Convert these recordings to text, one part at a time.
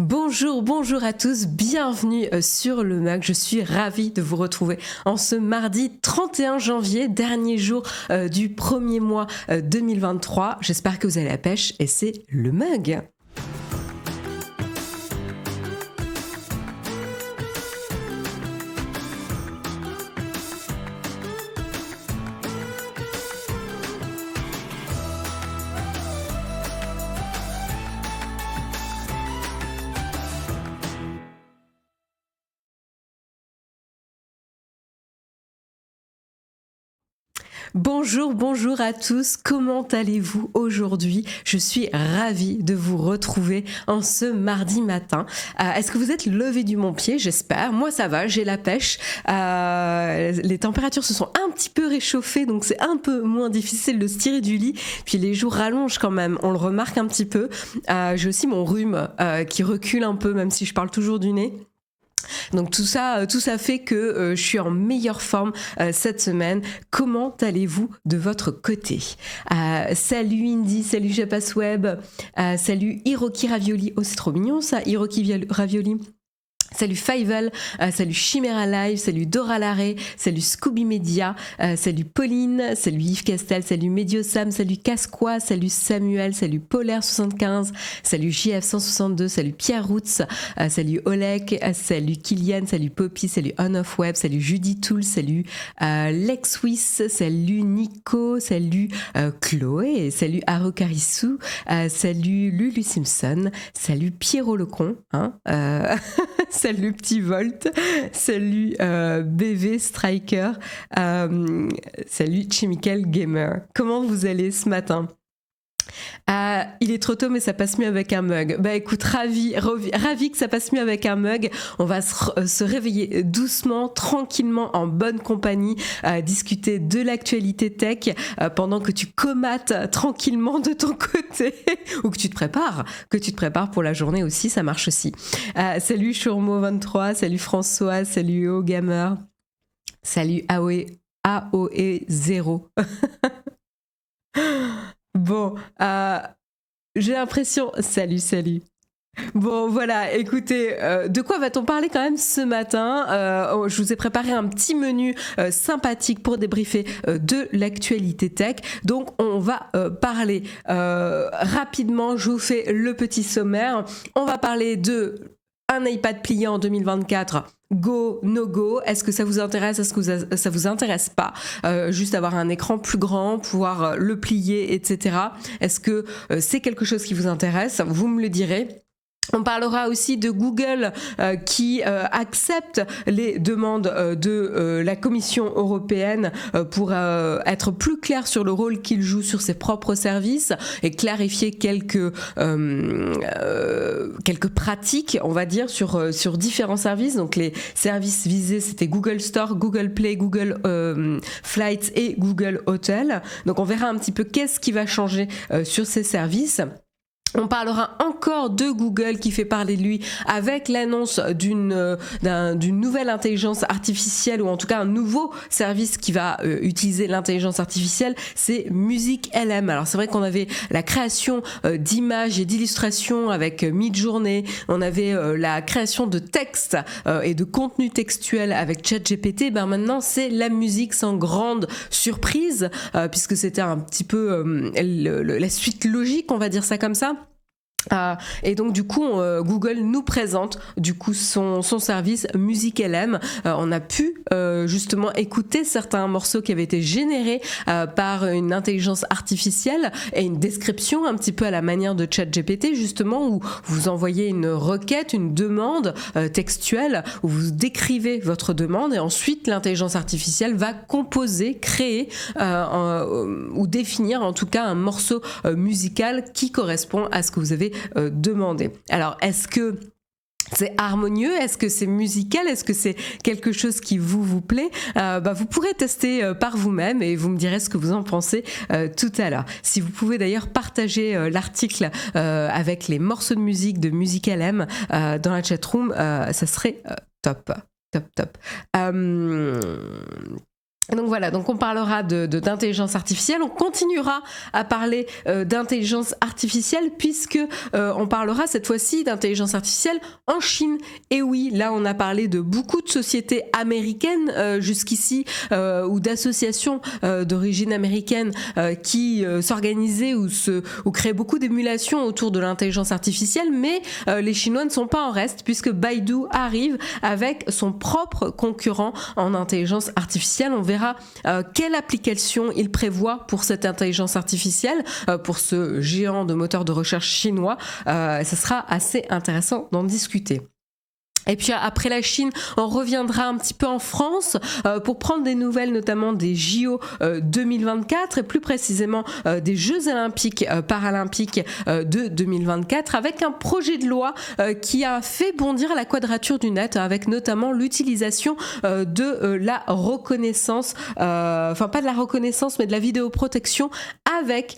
Bonjour, bonjour à tous, bienvenue sur le MUG. Je suis ravie de vous retrouver en ce mardi 31 janvier, dernier jour du premier mois 2023. J'espère que vous avez la pêche et c'est le MUG. Bonjour, bonjour à tous, comment allez-vous aujourd'hui? Je suis ravie de vous retrouver en ce mardi matin. Est-ce que vous êtes levé du bon pied? J'espère. Moi ça va, j'ai la pêche. Les températures se sont un petit peu réchauffées, donc c'est un peu moins difficile de se tirer du lit. Puis les jours rallongent quand même, on le remarque un petit peu. J'ai aussi mon rhume qui recule un peu, même si je parle toujours du nez. Donc tout ça fait que je suis en meilleure forme cette semaine. Comment allez-vous de votre côté? Salut Indy, salut Japasweb, salut Hiroki Ravioli. Oh c'est trop mignon ça, Hiroki Ravioli. Salut Faivel, salut Chimera Live, salut Dora Larré, salut Scooby Media, salut Pauline, salut Yves Castel, salut Mediosam, salut Casqua, salut Samuel, salut Polaire75, salut JF162, salut Pierre Roots, salut Oleg, salut Kylian, salut Poppy, salut On Off Web, salut Judy Tool, salut Lex Wiss, salut Nico, salut Chloé, salut Arokarisu, salut Lulu Simpson, salut Pierrot Lecon, salut Petit Volt, salut BV Striker, salut Chemical Gamer. Comment vous allez ce matin? Il est trop tôt mais ça passe mieux avec un mug. Bah écoute, ravi que ça passe mieux avec un mug. On va se réveiller doucement, tranquillement, en bonne compagnie, discuter de l'actualité tech pendant que tu comates tranquillement de ton côté ou que tu te prépares pour la journée aussi, ça marche aussi. Salut Chourmo23, salut François, salut OGamer, salut AOE0. Bon, j'ai l'impression... Salut. Bon, voilà, écoutez, de quoi va-t-on parler quand même ce matin? Je vous ai préparé un petit menu sympathique pour débriefer de l'actualité tech. Donc, on va parler rapidement, je vous fais le petit sommaire. On va parler de un iPad pliant en 2024. Go, no go, est-ce que ça vous intéresse, est-ce que ça vous intéresse pas, juste avoir un écran plus grand, pouvoir le plier, etc. Est-ce que c'est quelque chose qui vous intéresse? Vous me le direz. On parlera aussi de Google qui accepte les demandes de la Commission européenne pour être plus clair sur le rôle qu'il joue sur ses propres services et clarifier quelques pratiques, on va dire, sur différents services. Donc les services visés, c'était Google Store, Google Play, Google Flights et Google Hotel. Donc on verra un petit peu qu'est-ce qui va changer sur ces services. On parlera encore de Google qui fait parler de lui avec l'annonce d'une nouvelle intelligence artificielle, ou en tout cas un nouveau service qui va utiliser l'intelligence artificielle, c'est Music LM. Alors c'est vrai qu'on avait la création d'images et d'illustrations avec Midjourney, on avait la création de textes et de contenu textuel avec ChatGPT. Ben maintenant c'est la musique sans grande surprise, puisque c'était un petit peu la suite logique, on va dire ça comme ça. Et donc du coup Google nous présente du coup son service Music LM. On a pu justement écouter certains morceaux qui avaient été générés par une intelligence artificielle et une description un petit peu à la manière de ChatGPT, justement, où vous envoyez une requête, une demande textuelle, où vous décrivez votre demande et ensuite l'intelligence artificielle va composer, créer ou définir en tout cas un morceau musical qui correspond à ce que vous avez demandé. Alors, est-ce que c'est harmonieux? Est-ce que c'est musical? Est-ce que c'est quelque chose qui vous plaît? Vous pourrez tester par vous-même et vous me direz ce que vous en pensez tout à l'heure. Si vous pouvez d'ailleurs partager l'article avec les morceaux de musique de Music LM dans la chatroom, ça serait top. Donc voilà, donc on parlera d'intelligence artificielle, on continuera à parler d'intelligence artificielle puisque on parlera cette fois-ci d'intelligence artificielle en Chine. Et oui, là on a parlé de beaucoup de sociétés américaines jusqu'ici ou d'associations d'origine américaine qui s'organisaient ou créaient beaucoup d'émulations autour de l'intelligence artificielle, mais les Chinois ne sont pas en reste puisque Baidu arrive avec son propre concurrent en intelligence artificielle. On verra quelle application il prévoit pour cette intelligence artificielle, pour ce géant de moteur de recherche chinois. Ce sera assez intéressant d'en discuter. Et puis après la Chine, on reviendra un petit peu en France pour prendre des nouvelles notamment des JO 2024 et plus précisément des Jeux Olympiques Paralympiques de 2024 avec un projet de loi qui a fait bondir la quadrature du net avec notamment l'utilisation de la reconnaissance, enfin pas de la reconnaissance mais de la vidéoprotection avec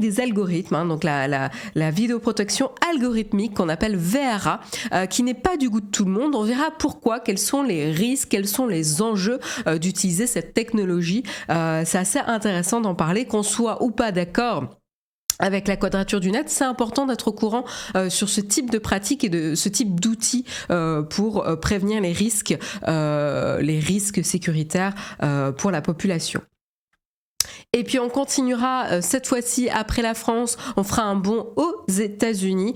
des algorithmes, hein, donc la vidéoprotection algorithmique qu'on appelle VRA qui n'est pas du goût de tout le monde. On verra pourquoi, quels sont les risques, quels sont les enjeux d'utiliser cette technologie. C'est assez intéressant d'en parler, qu'on soit ou pas d'accord avec la quadrature du net. C'est important d'être au courant sur ce type de pratique et de ce type d'outils pour prévenir les risques sécuritaires pour la population. Et puis on continuera cette fois-ci après la France, on fera un bond aux États-Unis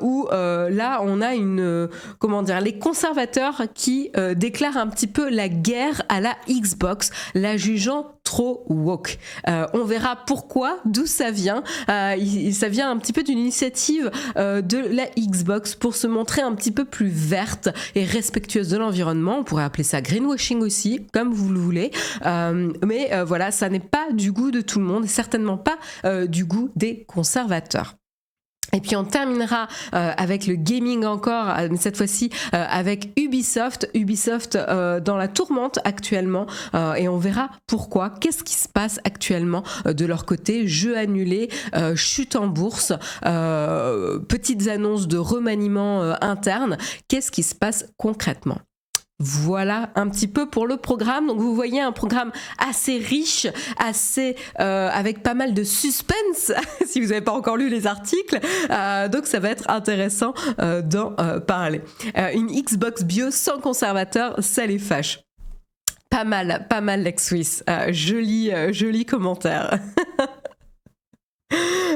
où là on a les conservateurs qui déclarent un petit peu la guerre à la Xbox, la jugeant trop woke. On verra pourquoi, d'où ça vient. Ça vient un petit peu d'une initiative de la Xbox pour se montrer un petit peu plus verte et respectueuse de l'environnement. On pourrait appeler ça greenwashing aussi, comme vous le voulez. Mais voilà, ça n'est pas du goût de tout le monde et certainement pas du goût des conservateurs. Et puis on terminera avec le gaming encore, mais cette fois-ci avec Ubisoft. Ubisoft dans la tourmente actuellement et on verra pourquoi, qu'est-ce qui se passe actuellement de leur côté. Jeux annulés, chute en bourse, petites annonces de remaniement interne. Qu'est-ce qui se passe concrètement ? Voilà un petit peu pour le programme. Donc vous voyez un programme assez riche, assez avec pas mal de suspense si vous n'avez pas encore lu les articles. Donc ça va être intéressant d'en parler. Une Xbox bio sans conservateur, ça les fâche. Pas mal l'ex-Suisse. Joli commentaire.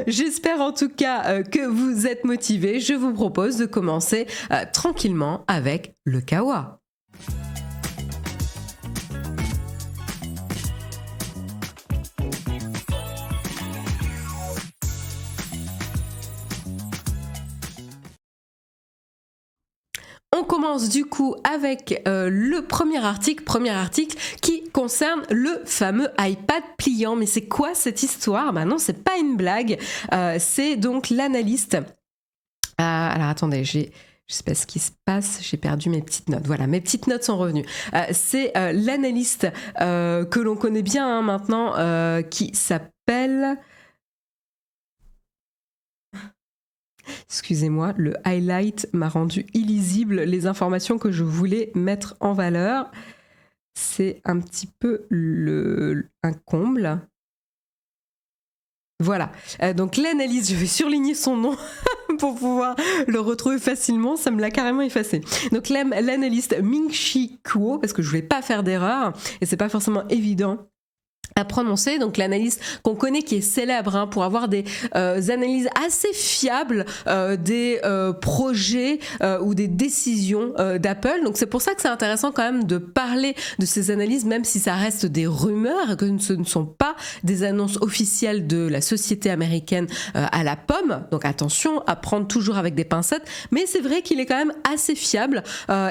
J'espère en tout cas que vous êtes motivés. Je vous propose de commencer tranquillement avec le Kawa. On commence du coup avec le premier article qui concerne le fameux iPad pliant. Mais c'est quoi cette histoire ? Non, c'est pas une blague. C'est donc l'analyste. Alors attendez, je sais pas ce qui se passe, j'ai perdu mes petites notes. Voilà, mes petites notes sont revenues. C'est l'analyste que l'on connaît bien maintenant qui s'appelle... Excusez-moi, le highlight m'a rendu illisible les informations que je voulais mettre en valeur. C'est un petit peu un comble. Voilà, donc l'analyste, je vais surligner son nom pour pouvoir le retrouver facilement, ça me l'a carrément effacé. Donc l'analyste Ming-Chi Kuo, parce que je voulais pas faire d'erreur, et c'est pas forcément évident à prononcer, donc l'analyste qu'on connaît qui est célèbre pour avoir des analyses assez fiables des projets ou des décisions d'Apple. Donc c'est pour ça que c'est intéressant quand même de parler de ces analyses, même si ça reste des rumeurs et que ce ne sont pas des annonces officielles de la société américaine à la pomme. Donc attention à prendre toujours avec des pincettes, mais c'est vrai qu'il est quand même assez fiable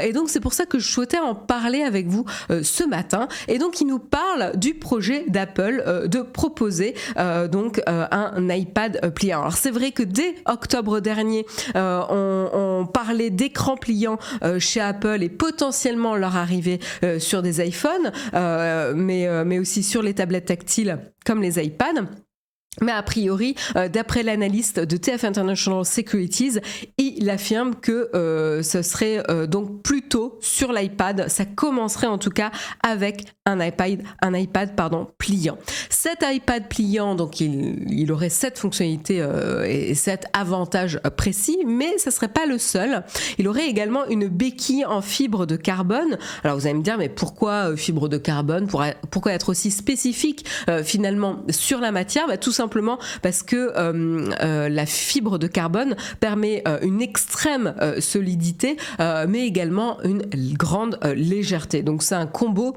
et donc c'est pour ça que je souhaitais en parler avec vous ce matin. Et donc il nous parle du projet d'Apple de proposer un iPad pliant. Alors c'est vrai que dès octobre dernier, on parlait d'écran pliant chez Apple et potentiellement leur arrivée sur des iPhones, mais aussi sur les tablettes tactiles comme les iPads. Mais a priori, d'après l'analyste de TF International Securities, il affirme que ce serait donc plutôt sur l'iPad. Ça commencerait en tout cas avec un iPad pliant. Cet iPad pliant, donc il aurait cette fonctionnalité et cet avantage précis, mais ce ne serait pas le seul. Il aurait également une béquille en fibre de carbone. Alors vous allez me dire, mais pourquoi fibre de carbone? Pourquoi être aussi spécifique finalement sur la matière? Tout simplement parce que la fibre de carbone permet une extrême solidité, mais également une grande légèreté. Donc c'est un combo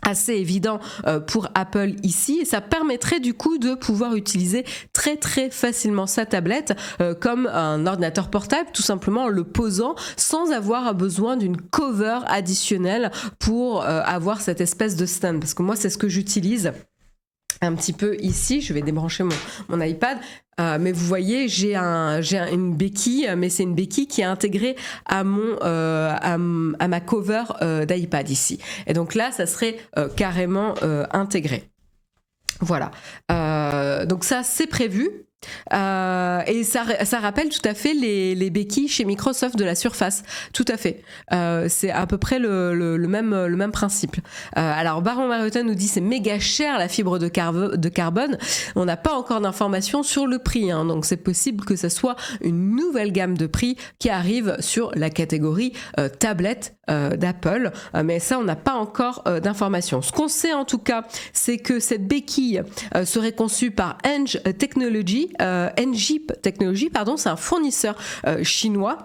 assez évident pour Apple ici, et ça permettrait du coup de pouvoir utiliser très très facilement sa tablette comme un ordinateur portable, tout simplement en le posant sans avoir besoin d'une cover additionnelle pour avoir cette espèce de stand, parce que moi c'est ce que j'utilise un petit peu ici. Je vais débrancher mon iPad, mais vous voyez, j'ai une béquille, mais c'est une béquille qui est intégrée à ma cover d'iPad ici. Et donc là, ça serait carrément intégré. Voilà. Donc ça, c'est prévu. Et ça rappelle tout à fait les béquilles chez Microsoft de la Surface, tout à fait. C'est à peu près le même principe. Alors Baron Mariota nous dit c'est méga cher la fibre de carbone. On n'a pas encore d'informations sur le prix, hein, donc c'est possible que ça soit une nouvelle gamme de prix qui arrive sur la catégorie tablette d'Apple, mais ça on n'a pas encore d'informations. Ce qu'on sait en tout cas, c'est que cette béquille serait conçue par NG Technology, c'est un fournisseur chinois.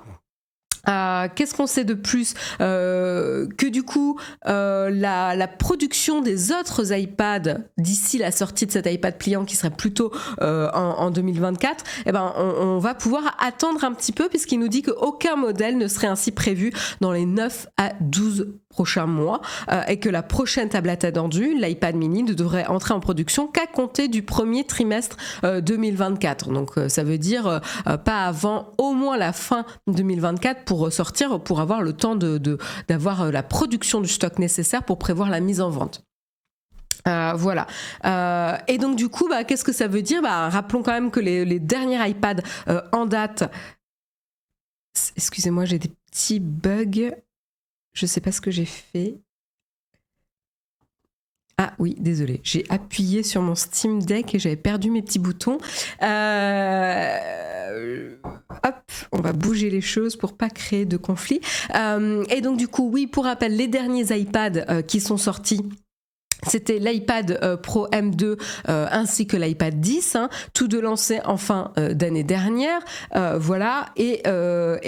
Qu'est-ce qu'on sait de plus? Que du coup, la production des autres iPads d'ici la sortie de cet iPad pliant qui serait plutôt en 2024, on va pouvoir attendre un petit peu, puisqu'il nous dit qu'aucun modèle ne serait ainsi prévu dans les 9 à 12 prochains mois, et que la prochaine tablette attendue, l'iPad mini, ne devrait entrer en production qu'à compter du premier trimestre 2024. Donc ça veut dire pas avant au moins la fin 2024 pour sortir, pour avoir le temps d'avoir la production du stock nécessaire pour prévoir la mise en vente. Voilà. Et donc du coup, qu'est-ce que ça veut dire? Rappelons quand même que les derniers iPads en date... Excusez-moi, j'ai des petits bugs. Je ne sais pas ce que j'ai fait. Ah oui, désolé, j'ai appuyé sur mon Steam Deck et j'avais perdu mes petits boutons. Hop, on va bouger les choses pour pas créer de conflit. Et donc du coup, oui, pour rappel, les derniers iPads qui sont sortis, c'était l'iPad Pro M2 ainsi que l'iPad 10, hein, tous deux lancés en fin d'année dernière. Voilà, et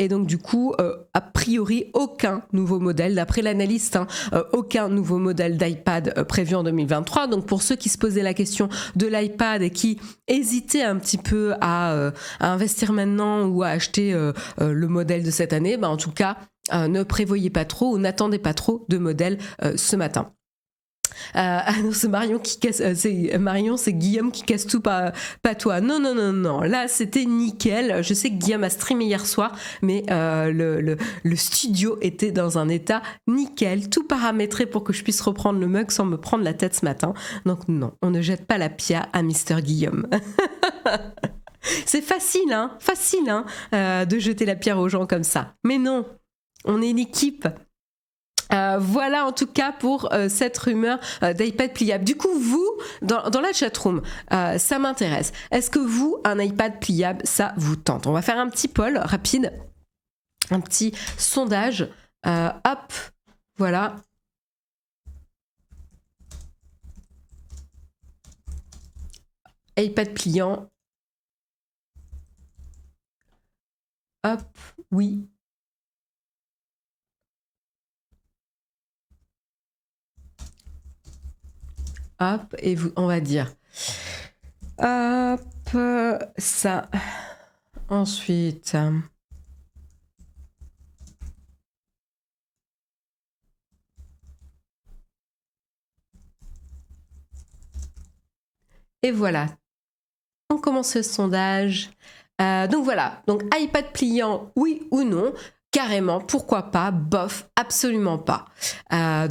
donc du coup, a priori, aucun nouveau modèle, d'après l'analyste, hein, aucun nouveau modèle d'iPad prévu en 2023. Donc pour ceux qui se posaient la question de l'iPad et qui hésitaient un petit peu à investir maintenant ou à acheter le modèle de cette année, en tout cas, ne prévoyez pas trop ou n'attendez pas trop de modèles ce matin. Non, c'est Marion qui casse. C'est Guillaume qui casse tout, pas toi. Non. Là, c'était nickel. Je sais que Guillaume a streamé hier soir, mais le studio était dans un état nickel, tout paramétré pour que je puisse reprendre le mug sans me prendre la tête ce matin. Donc non, on ne jette pas la pierre à Mister Guillaume. C'est facile, de jeter la pierre aux gens comme ça. Mais non, on est une équipe. Voilà en tout cas pour cette rumeur d'iPad pliable. Du coup, vous, dans la chatroom, ça m'intéresse. Est-ce que vous, un iPad pliable, ça vous tente? On va faire un petit poll rapide, un petit sondage. Hop, voilà. iPad pliant. Hop, oui. Hop, et on va dire hop, ça. Ensuite, et voilà. On commence le sondage. Donc voilà, donc iPad pliant, oui ou non. carrément, pourquoi pas, bof, absolument pas.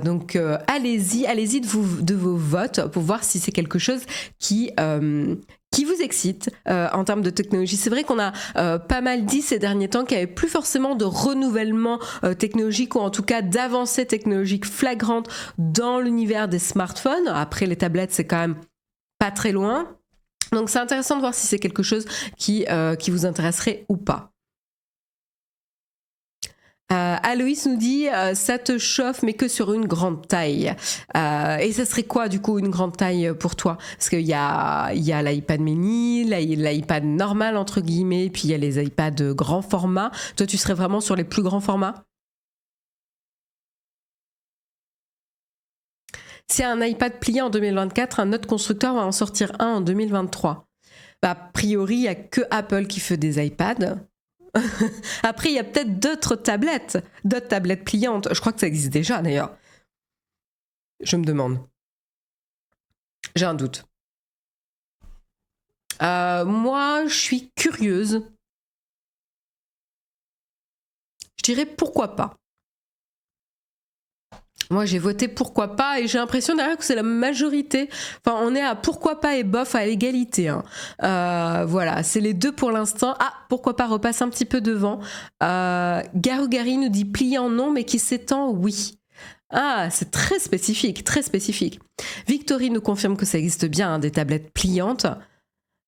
Donc allez-y de vos votes pour voir si c'est quelque chose qui vous excite en termes de technologie. C'est vrai qu'on a pas mal dit ces derniers temps qu'il n'y avait plus forcément de renouvellement technologique ou en tout cas d'avancées technologiques flagrantes dans l'univers des smartphones. Après, les tablettes, c'est quand même pas très loin. Donc c'est intéressant de voir si c'est quelque chose qui vous intéresserait ou pas. Aloïs nous dit ça te chauffe mais que sur une grande taille. Et ça serait quoi du coup une grande taille pour toi? Parce qu'il y a l'iPad mini, l'iPad normal entre guillemets, puis il y a les iPads grand format. Toi tu serais vraiment sur les plus grands formats? Si un iPad plié en 2024, un autre constructeur va en sortir un en 2023. Bah, a priori, il n'y a que Apple qui fait des iPads. Après, il y a peut-être d'autres tablettes pliantes. Je crois que ça existe déjà d'ailleurs. Je me demande. J'ai un doute. Moi, je suis curieuse. Je dirais pourquoi pas. Moi, j'ai voté pourquoi pas et j'ai l'impression d'ailleurs que c'est la majorité. Enfin, on est à pourquoi pas et bof à l'égalité. Hein. Voilà, c'est les deux pour l'instant. Ah, pourquoi pas repasse un petit peu devant. Garougari nous dit pliant non, mais qui s'étend oui. Ah, c'est très spécifique, très spécifique. Victory nous confirme que ça existe bien, hein, des tablettes pliantes.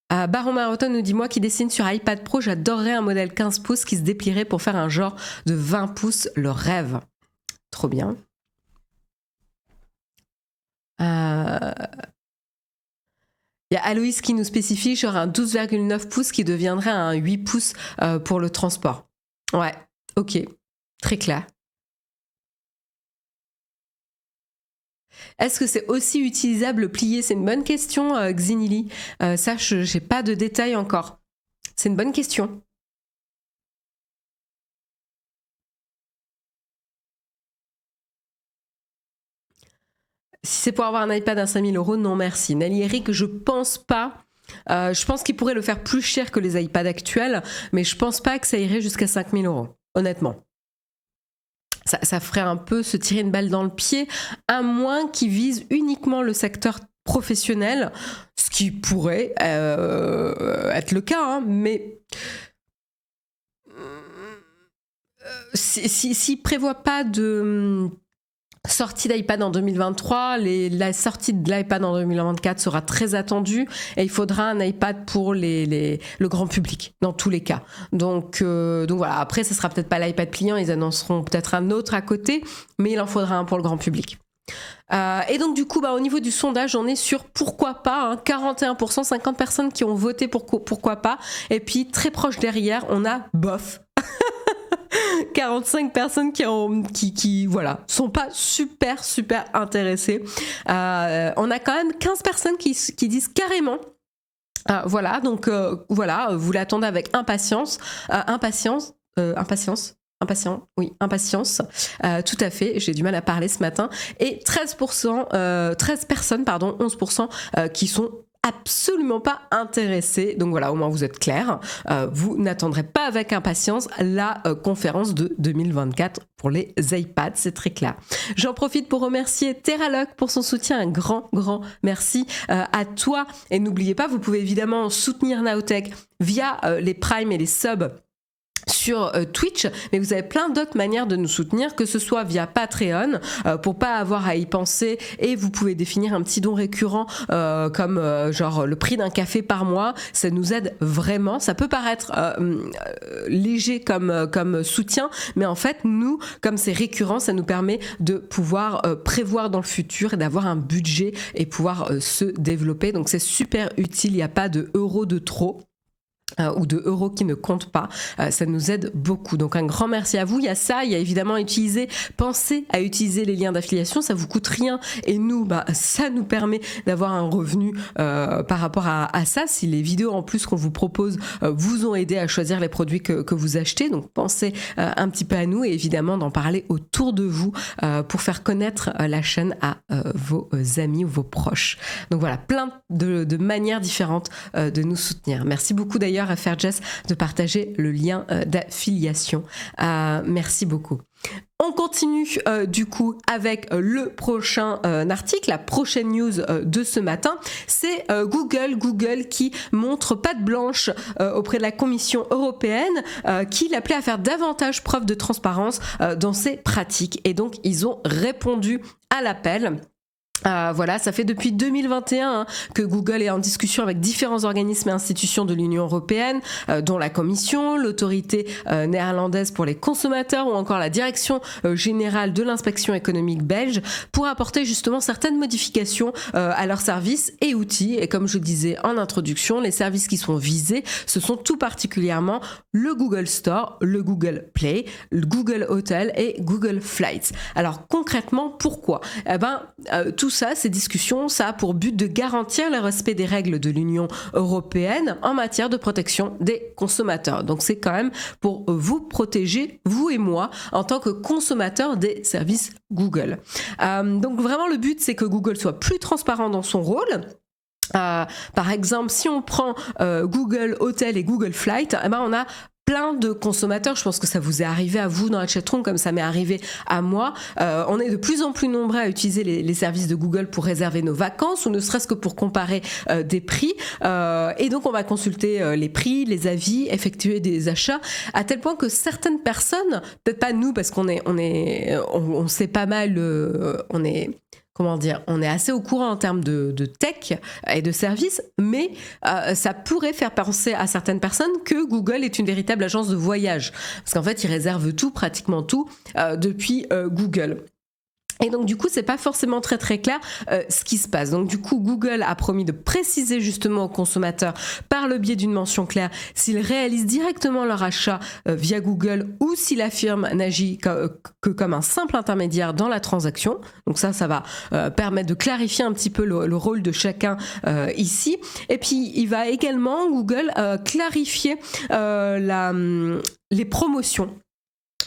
Baron Maroton nous dit moi qui dessine sur iPad Pro, j'adorerais un modèle 15 pouces qui se déplierait pour faire un genre de 20 pouces, le rêve. Trop bien. Il y a Aloïs qui nous spécifie genre un 12,9 pouces qui deviendrait un 8 pouces pour le transport. Ouais, ok, très clair. Est-ce que c'est aussi utilisable plié? C'est une bonne question, Xinili. Ça, je n'ai pas de détails encore. C'est une bonne question. Si c'est pour avoir un iPad à 5 000 €, non merci. Nelly Eric, je pense pas. Je pense qu'il pourrait le faire plus cher que les iPads actuels, mais je pense pas que ça irait jusqu'à 5 000 €, honnêtement. Ça ferait un peu se tirer une balle dans le pied, à moins qu'ils visent uniquement le secteur professionnel, ce qui pourrait être le cas, hein, mais s'ils ne prévoient pas de sortie d'iPad en 2023, la sortie de l'iPad en 2024 sera très attendue et il faudra un iPad pour le grand public dans tous les cas. Donc voilà, après ce sera peut-être pas l'iPad pliant, ils annonceront peut-être un autre à côté, mais il en faudra un pour le grand public. Et donc du coup au niveau du sondage on est sur pourquoi pas, hein, 41%, 50 personnes qui ont voté pour pourquoi pas, et puis très proche derrière on a bof. 45 personnes qui voilà, sont pas super intéressées. On a quand même 15 personnes qui disent carrément. Voilà, donc voilà, vous l'attendez avec impatience. Impatience. Tout à fait, j'ai du mal à parler ce matin. Et 13 personnes, 11% qui sont absolument pas intéressés. Donc voilà, au moins vous êtes clairs. Vous n'attendrez pas avec impatience la conférence de 2024 pour les iPads, c'est très clair. J'en profite pour remercier Terralock pour son soutien. Un grand merci à toi. Et n'oubliez pas, vous pouvez évidemment soutenir Nowtech via les primes et les subs sur Twitch, mais vous avez plein d'autres manières de nous soutenir, que ce soit via Patreon pour pas avoir à y penser, et vous pouvez définir un petit don récurrent comme genre le prix d'un café par mois. Ça nous aide vraiment. Ça peut paraître léger comme soutien, mais en fait nous, comme c'est récurrent, ça nous permet de pouvoir prévoir dans le futur et d'avoir un budget et pouvoir se développer. Donc c'est super utile, il n'y a pas de euros de trop. Ou de euros qui ne comptent pas, ça nous aide beaucoup. Donc un grand merci à vous. Il y a ça, il y a évidemment pensez à utiliser les liens d'affiliation, ça vous coûte rien et nous, ça nous permet d'avoir un revenu par rapport à ça. Si les vidéos en plus qu'on vous propose vous ont aidé à choisir les produits que vous achetez, donc pensez un petit peu à nous et évidemment d'en parler autour de vous pour faire connaître la chaîne à vos amis ou vos proches. Donc voilà, plein de manières différentes de nous soutenir. Merci beaucoup d'ailleurs d'ailleurs faire Jess de partager le lien d'affiliation. Merci beaucoup. On continue du coup avec le prochain article, la prochaine news de ce matin, c'est Google qui montre patte blanche auprès de la Commission européenne qui l'appelait à faire davantage preuve de transparence dans ses pratiques. Et donc ils ont répondu à l'appel. Voilà, ça fait depuis 2021 que Google est en discussion avec différents organismes et institutions de l'Union européenne, dont la Commission, l'autorité néerlandaise pour les consommateurs ou encore la Direction générale de l'inspection économique belge, pour apporter justement certaines modifications à leurs services et outils. Et comme je disais en introduction, les services qui sont visés, ce sont tout particulièrement le Google Store, le Google Play, le Google Hotel et Google Flights. Alors concrètement, pourquoi ? Tout ça, ces discussions, ça a pour but de garantir le respect des règles de l'Union européenne en matière de protection des consommateurs. Donc c'est quand même pour vous protéger, vous et moi, en tant que consommateurs des services Google. Donc vraiment le but, c'est que Google soit plus transparent dans son rôle. Par exemple, si on prend Google Hotel et Google Flight, on a plein de consommateurs, je pense que ça vous est arrivé à vous dans la chatroom comme ça m'est arrivé à moi. On est de plus en plus nombreux à utiliser les services de Google pour réserver nos vacances ou ne serait-ce que pour comparer des prix. Et donc on va consulter les prix, les avis, effectuer des achats, à tel point que certaines personnes, peut-être pas nous parce on sait pas mal, on est assez au courant en termes de tech et de services, mais ça pourrait faire penser à certaines personnes que Google est une véritable agence de voyage. Parce qu'en fait, ils réservent tout, pratiquement tout, depuis Google. Et donc du coup, c'est pas forcément très très clair ce qui se passe. Donc du coup, Google a promis de préciser justement aux consommateurs par le biais d'une mention claire s'ils réalisent directement leur achat via Google ou si la firme n'agit que comme un simple intermédiaire dans la transaction. Donc ça va permettre de clarifier un petit peu le rôle de chacun ici. Et puis il va également, Google, clarifier les promotions.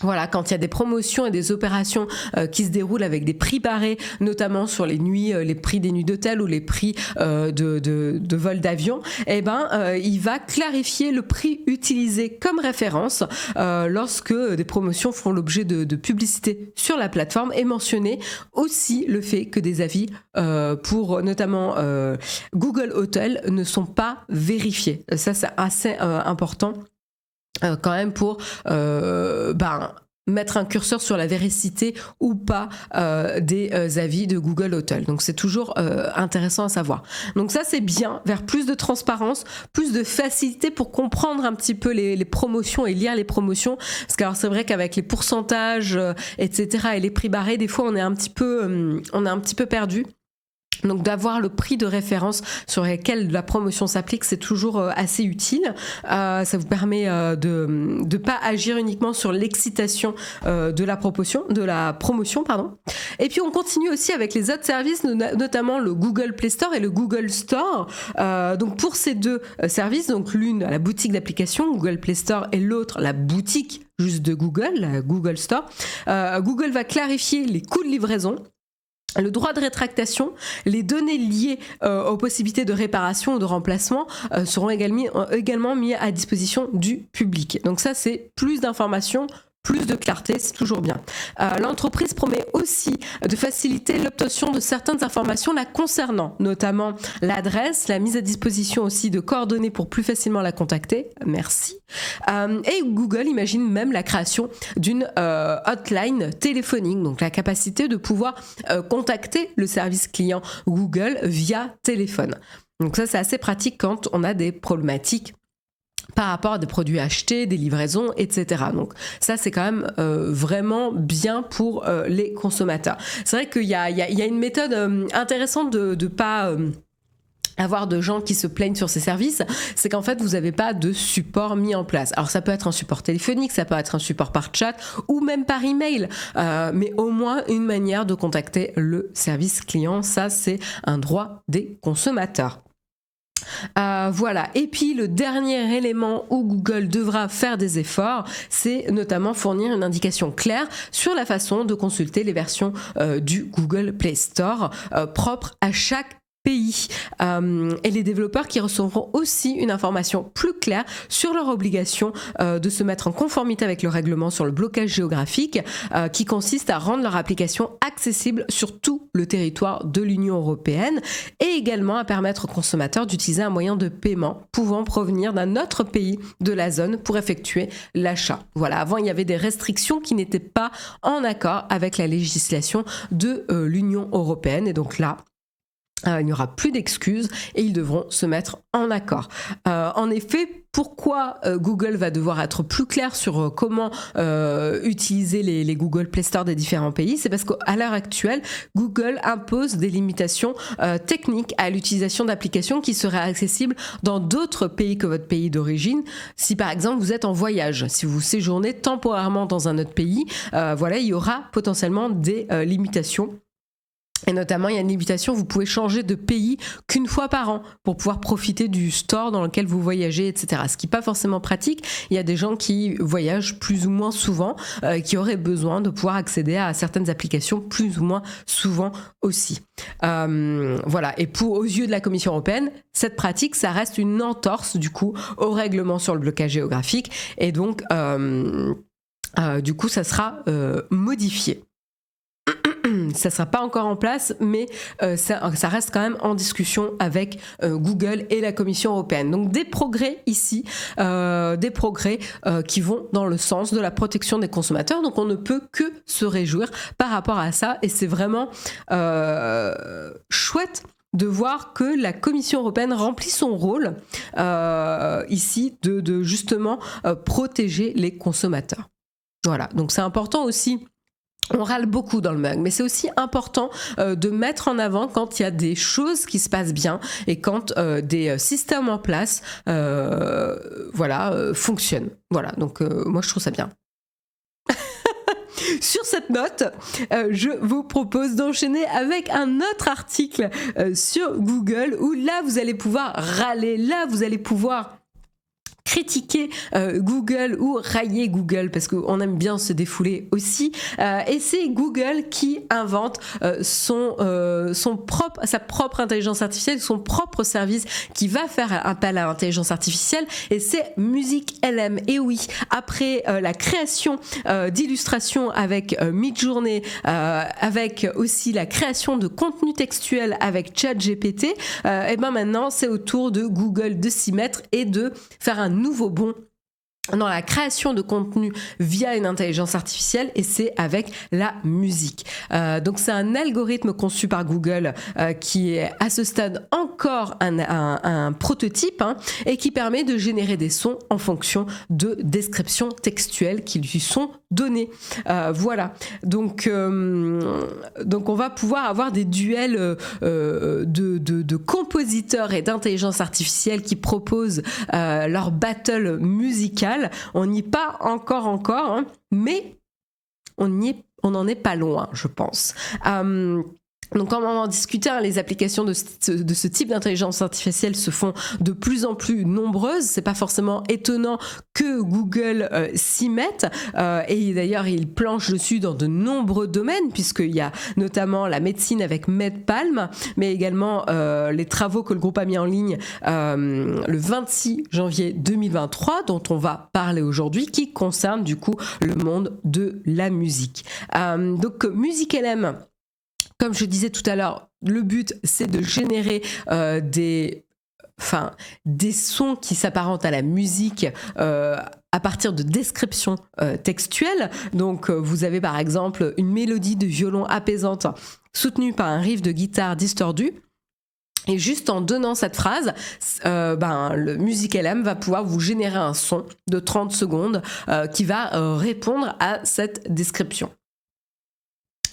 Voilà, quand il y a des promotions et des opérations qui se déroulent avec des prix barrés, notamment sur les nuits, les prix des nuits d'hôtel ou les prix de vol d'avion, il va clarifier le prix utilisé comme référence lorsque des promotions font l'objet de publicité sur la plateforme et mentionner aussi le fait que des avis pour notamment Google Hotel ne sont pas vérifiés. Ça, c'est assez important. Quand même pour mettre un curseur sur la véracité ou pas des avis de Google Hotel. Donc c'est toujours intéressant à savoir. Donc ça c'est bien, vers plus de transparence, plus de facilité pour comprendre un petit peu les promotions et lire les promotions. Parce que alors c'est vrai qu'avec les pourcentages, etc. et les prix barrés, des fois on est un petit peu perdu. Donc d'avoir le prix de référence sur lequel la promotion s'applique, c'est toujours assez utile. Ça vous permet de pas agir uniquement sur l'excitation de la promotion. Et puis on continue aussi avec les autres services, notamment le Google Play Store et le Google Store. Donc pour ces deux services, donc l'une la boutique d'applications Google Play Store et l'autre la boutique juste de Google, la Google Store. Google va clarifier les coûts de livraison, le droit de rétractation, les données liées aux possibilités de réparation ou de remplacement seront également mis à disposition du public. Donc ça, c'est plus d'informations, plus de clarté, c'est toujours bien. L'entreprise promet aussi de faciliter l'obtention de certaines informations la concernant, notamment l'adresse, la mise à disposition aussi de coordonnées pour plus facilement la contacter. Merci. Et Google imagine même la création d'une hotline téléphonique, donc la capacité de pouvoir contacter le service client Google via téléphone. Donc ça, c'est assez pratique quand on a des problématiques par rapport à des produits achetés, des livraisons, etc. Donc ça, c'est quand même vraiment bien pour les consommateurs. C'est vrai qu'il y a une méthode intéressante de pas avoir de gens qui se plaignent sur ces services, c'est qu'en fait, vous n'avez pas de support mis en place. Alors, ça peut être un support téléphonique, ça peut être un support par chat ou même par email, mais au moins une manière de contacter le service client. Ça, c'est un droit des consommateurs. Voilà. Et puis le dernier élément où Google devra faire des efforts, c'est notamment fournir une indication claire sur la façon de consulter les versions du Google Play Store propres à chaque pays. Et les développeurs qui recevront aussi une information plus claire sur leur obligation de se mettre en conformité avec le règlement sur le blocage géographique qui consiste à rendre leur application accessible sur tout le territoire de l'Union européenne et également à permettre aux consommateurs d'utiliser un moyen de paiement pouvant provenir d'un autre pays de la zone pour effectuer l'achat. Voilà, avant il y avait des restrictions qui n'étaient pas en accord avec la législation de l'Union européenne et donc là, il n'y aura plus d'excuses et ils devront se mettre en accord. En effet, pourquoi Google va devoir être plus clair sur comment utiliser les Google Play Store des différents pays? C'est parce qu'à l'heure actuelle, Google impose des limitations techniques à l'utilisation d'applications qui seraient accessibles dans d'autres pays que votre pays d'origine. Si par exemple vous êtes en voyage, si vous séjournez temporairement dans un autre pays, voilà, il y aura potentiellement des limitations. Et notamment, il y a une limitation, vous pouvez changer de pays qu'une fois par an pour pouvoir profiter du store dans lequel vous voyagez, etc. Ce qui n'est pas forcément pratique. Il y a des gens qui voyagent plus ou moins souvent, qui auraient besoin de pouvoir accéder à certaines applications plus ou moins souvent aussi. Voilà. Et aux yeux de la Commission européenne, cette pratique, ça reste une entorse du coup au règlement sur le blocage géographique. Et donc, du coup, ça sera modifié. Ça ne sera pas encore en place, mais ça reste quand même en discussion avec Google et la Commission européenne. Donc des progrès ici, des progrès qui vont dans le sens de la protection des consommateurs. Donc on ne peut que se réjouir par rapport à ça. Et c'est vraiment chouette de voir que la Commission européenne remplit son rôle ici de justement protéger les consommateurs. Voilà, donc c'est important aussi. On râle beaucoup dans le mug, mais c'est aussi important de mettre en avant quand il y a des choses qui se passent bien et quand des systèmes en place fonctionnent. Voilà, donc moi je trouve ça bien. Sur cette note, je vous propose d'enchaîner avec un autre article sur Google où là vous allez pouvoir râler, là vous allez pouvoir critiquer Google ou railler Google parce qu'on aime bien se défouler aussi et c'est Google qui invente sa propre intelligence artificielle, son propre service qui va faire appel à l'intelligence artificielle et c'est MusicLM. Et oui, après la création d'illustrations avec Midjourney, avec aussi la création de contenu textuel avec ChatGPT, et ben maintenant c'est au tour de Google de s'y mettre et de faire un nouveau bond dans la création de contenu via une intelligence artificielle et c'est avec la musique. Donc c'est un algorithme conçu par Google qui est à ce stade encore un prototype et qui permet de générer des sons en fonction de descriptions textuelles qui lui sont données. Voilà. Donc on va pouvoir avoir des duels de compositeurs et d'intelligence artificielle qui proposent leur battle musical. On n'y est pas encore, mais on n'en est pas loin, je pense. Donc, comme on en discutait, les applications de ce type d'intelligence artificielle se font de plus en plus nombreuses. C'est pas forcément étonnant que Google s'y mette. Et d'ailleurs, il planche dessus dans de nombreux domaines, puisqu'il y a notamment la médecine avec MedPalm, mais également les travaux que le groupe a mis en ligne le 26 janvier 2023, dont on va parler aujourd'hui, qui concerne du coup le monde de la musique. Donc, MusicLM, comme je disais tout à l'heure, le but, c'est de générer des sons qui s'apparentent à la musique à partir de descriptions textuelles. Donc, vous avez par exemple une mélodie de violon apaisante soutenue par un riff de guitare distordu. Et juste en donnant cette phrase, le MusicLM va pouvoir vous générer un son de 30 secondes qui va répondre à cette description.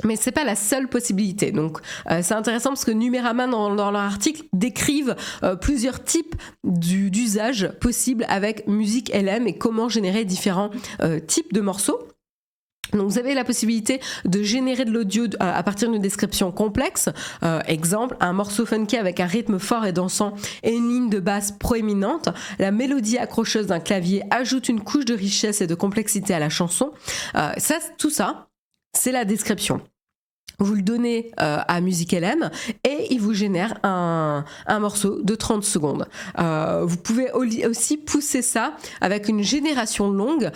Mais c'est pas la seule possibilité. Donc, c'est intéressant parce que Numeraman, dans leur article, décrivent plusieurs types d'usages possibles avec MusicLM et comment générer différents types de morceaux. Donc vous avez la possibilité de générer de l'audio à partir d'une description complexe. Exemple, un morceau funky avec un rythme fort et dansant et une ligne de basse proéminente. La mélodie accrocheuse d'un clavier ajoute une couche de richesse et de complexité à la chanson. Tout ça, c'est la description. vous le donnez à Musicalm et il vous génère un morceau de 30 secondes. Vous pouvez aussi pousser ça avec une génération longue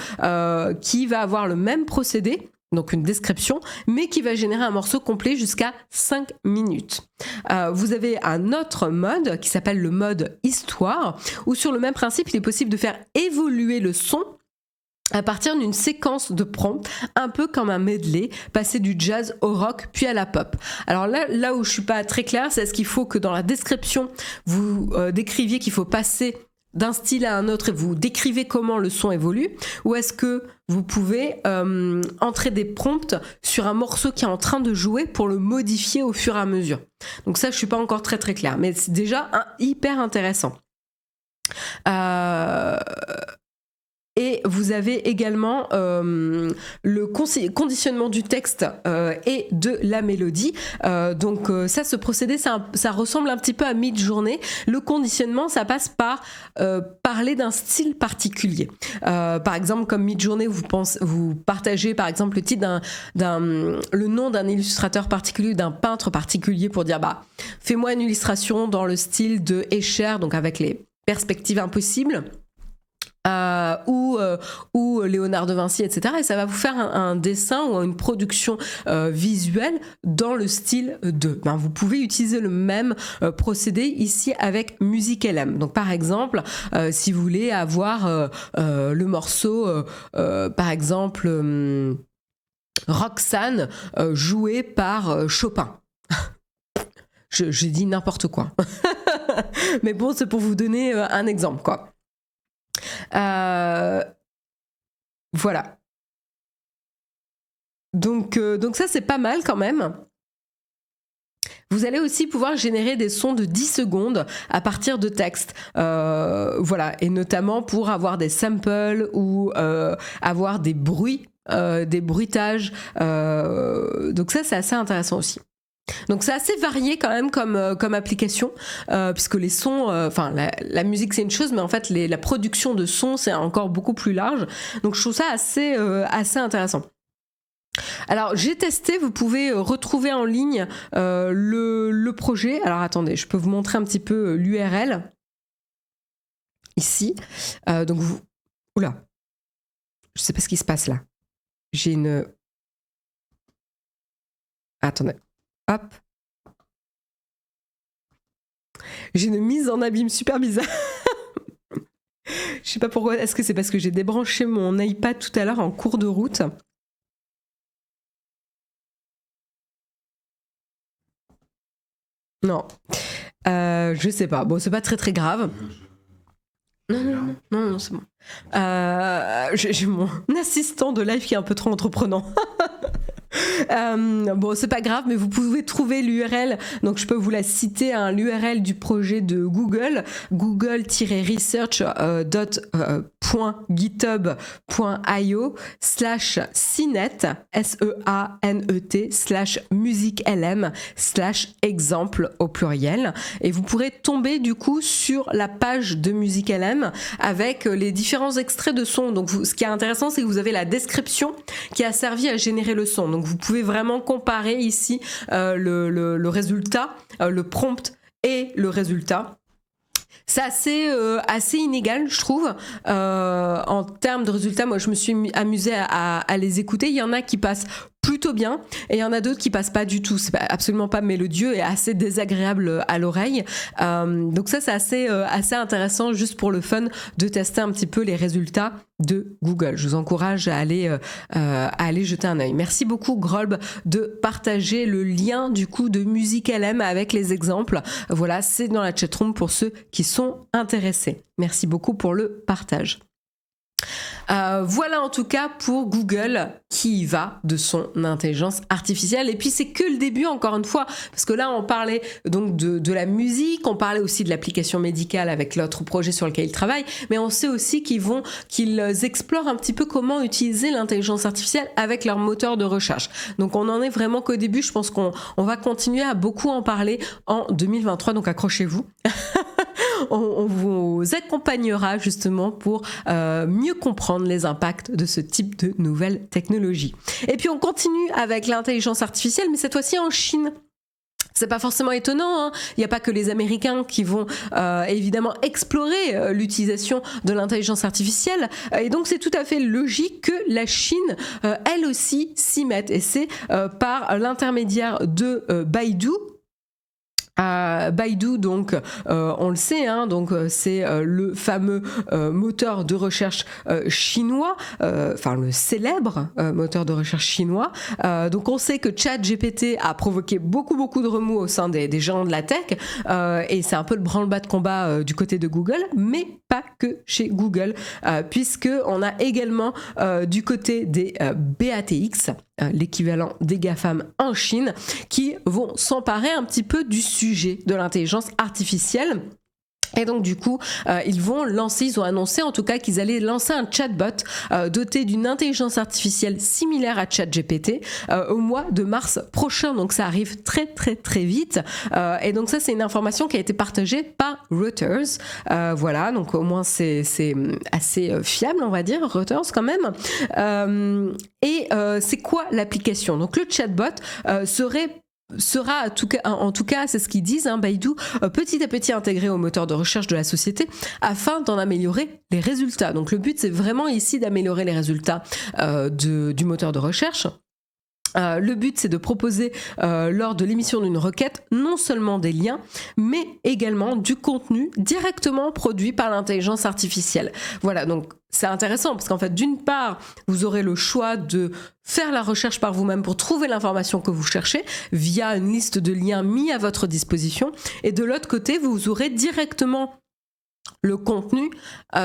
qui va avoir le même procédé, donc une description, mais qui va générer un morceau complet jusqu'à 5 minutes. Vous avez un autre mode qui s'appelle le mode histoire, où sur le même principe, il est possible de faire évoluer le son à partir d'une séquence de prompts, un peu comme un medley, passer du jazz au rock puis à la pop. Alors là où je suis pas très claire, c'est est-ce qu'il faut que dans la description, vous décriviez qu'il faut passer d'un style à un autre et vous décrivez comment le son évolue, ou est-ce que vous pouvez entrer des prompts sur un morceau qui est en train de jouer pour le modifier au fur et à mesure. Donc ça, je suis pas encore très très claire, mais c'est déjà hyper intéressant. Et vous avez également le conditionnement du texte et de la mélodie. Donc ça, ce procédé, ça ressemble un petit peu à Midjourney. Le conditionnement, ça passe par parler d'un style particulier. Par exemple, comme Midjourney, vous partagez par exemple le titre le nom d'un illustrateur particulier, d'un peintre particulier pour dire fais-moi une illustration dans le style de Escher, donc avec les perspectives impossibles. Ou Léonard de Vinci, etc. Et ça va vous faire un dessin ou une production visuelle dans le style de. Vous pouvez utiliser le même procédé ici avec Musicalm. Donc par exemple, si vous voulez avoir le morceau, par exemple, Roxane, joué par Chopin. J'ai dit n'importe quoi. Mais bon, c'est pour vous donner un exemple, quoi. Voilà. Donc ça, c'est pas mal quand même. Vous allez aussi pouvoir générer des sons de 10 secondes à partir de textes. Voilà. Et notamment pour avoir des samples ou avoir des bruits, des bruitages. Donc ça, c'est assez intéressant aussi. Donc c'est assez varié quand même comme application, puisque les sons, la musique c'est une chose, mais en fait la production de sons c'est encore beaucoup plus large. Donc je trouve ça assez intéressant. Alors j'ai testé, vous pouvez retrouver en ligne le projet. Alors attendez, je peux vous montrer un petit peu l'URL ici. Donc vous, oula, je sais pas ce qui se passe là. J'ai une, attendez. Hop. J'ai une mise en abîme super bizarre. Je sais pas pourquoi. Est-ce que c'est parce que j'ai débranché mon iPad tout à l'heure en cours de route? Non. Je sais pas. Bon, c'est pas très très grave. Non, c'est bon. J'ai mon assistant de live qui est un peu trop entreprenant. Bon, c'est pas grave, mais vous pouvez trouver l'URL. Donc, je peux vous la citer, l'URL du projet de Google, google-research.github.io/Seanet, SEANET/musicalm/exemple au pluriel. Et vous pourrez tomber du coup sur la page de Musicalm avec les différents extraits de sons. Donc, ce qui est intéressant, c'est que vous avez la description qui a servi à générer le son. Donc, vous pouvez vraiment comparer ici le résultat, le prompt et le résultat. C'est assez inégal, je trouve. En termes de résultats, moi, je me suis amusée à les écouter. Il y en a qui passent plutôt bien et il y en a d'autres qui passent pas du tout. C'est absolument pas mélodieux et assez désagréable à l'oreille. Donc ça, c'est assez intéressant juste pour le fun de tester un petit peu les résultats de Google. Je vous encourage à aller jeter un œil. Merci beaucoup Grolb de partager le lien du coup de Musicalm avec les exemples. Voilà, c'est dans la chatroom pour ceux qui sont intéressés. Merci beaucoup pour le partage. Voilà en tout cas pour Google qui y va de son intelligence artificielle. Et puis c'est que le début encore une fois, parce que là on parlait donc de la musique, on parlait aussi de l'application médicale avec l'autre projet sur lequel ils travaillent, mais on sait aussi qu'ils explorent un petit peu comment utiliser l'intelligence artificielle avec leur moteur de recherche. Donc on en est vraiment qu'au début, je pense qu'on va continuer à beaucoup en parler en 2023, donc accrochez-vous. on vous accompagnera justement pour mieux comprendre les impacts de ce type de nouvelles technologies. Et puis on continue avec l'intelligence artificielle, mais cette fois-ci en Chine. C'est pas forcément étonnant, hein. Il n'y a pas que les Américains qui vont évidemment explorer l'utilisation de l'intelligence artificielle, et donc c'est tout à fait logique que la Chine, elle aussi, s'y mette, et c'est par l'intermédiaire de Baidu. Baidu, donc on le sait, hein, donc c'est le fameux moteur de recherche chinois, enfin le célèbre moteur de recherche chinois. Donc on sait que ChatGPT a provoqué beaucoup de remous au sein des géants de la tech, et c'est un peu le branle-bas de combat du côté de Google, mais pas que chez Google, puisque on a également du côté des BATX, l'équivalent des GAFAM en Chine, qui vont s'emparer un petit peu du sujet de l'intelligence artificielle. Et donc du coup, ils ont annoncé en tout cas qu'ils allaient lancer un chatbot doté d'une intelligence artificielle similaire à ChatGPT au mois de mars prochain. Donc ça arrive très vite. Et donc ça, c'est une information qui a été partagée par Reuters. Voilà, donc au moins c'est assez fiable, on va dire, Reuters quand même. Et c'est quoi l'application ? Donc le chatbot sera en tout cas, c'est ce qu'ils disent, hein, Baidu, petit à petit intégré au moteur de recherche de la société afin d'en améliorer les résultats. Donc le but, c'est vraiment ici d'améliorer les résultats du moteur de recherche. Le but, c'est de proposer lors de l'émission d'une requête non seulement des liens, mais également du contenu directement produit par l'intelligence artificielle. Voilà, donc c'est intéressant parce qu'en fait, d'une part, vous aurez le choix de faire la recherche par vous-même pour trouver l'information que vous cherchez via une liste de liens mis à votre disposition. Et de l'autre côté, vous aurez directement le contenu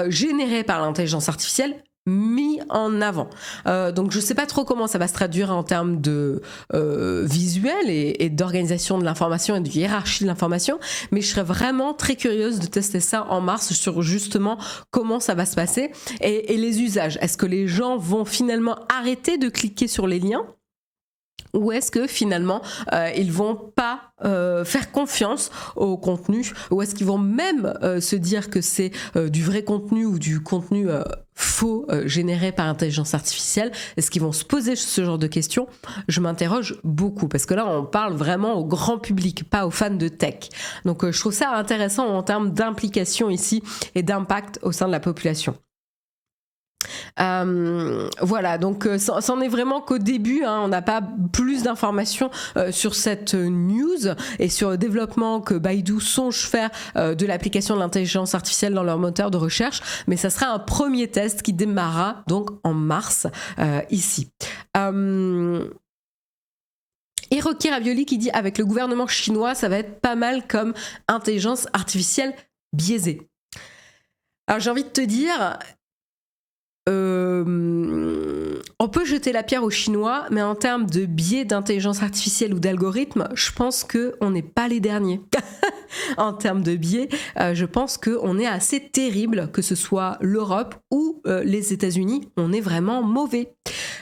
généré par l'intelligence artificielle mis en avant. Donc je ne sais pas trop comment ça va se traduire en termes de visuel et d'organisation de l'information et de hiérarchie de l'information, mais je serais vraiment très curieuse de tester ça en mars sur justement comment ça va se passer et les usages. Est-ce que les gens vont finalement arrêter de cliquer sur les liens ? Ou est-ce que finalement ils vont pas faire confiance au contenu, ou est-ce qu'ils vont même se dire que c'est du vrai contenu ou du contenu faux généré par intelligence artificielle ? Est-ce qu'ils vont se poser ce genre de questions ? Je m'interroge beaucoup parce que là on parle vraiment au grand public, pas aux fans de tech. Donc je trouve ça intéressant en termes d'implication ici et d'impact au sein de la population. Voilà, donc c'en est vraiment qu'au début, hein, on n'a pas plus d'informations sur cette news et sur le développement que Baidu songe faire de l'application de l'intelligence artificielle dans leur moteur de recherche, mais ça sera un premier test qui démarrera donc en mars ici. Hiroki Ravioli qui dit avec le gouvernement chinois, ça va être pas mal comme intelligence artificielle biaisée. Alors j'ai envie de te dire, on peut jeter la pierre aux Chinois, mais en termes de biais d'intelligence artificielle ou d'algorithme, je pense qu'on n'est pas les derniers. En termes de biais, je pense qu'on est assez terrible, que ce soit l'Europe ou les États-Unis, on est vraiment mauvais.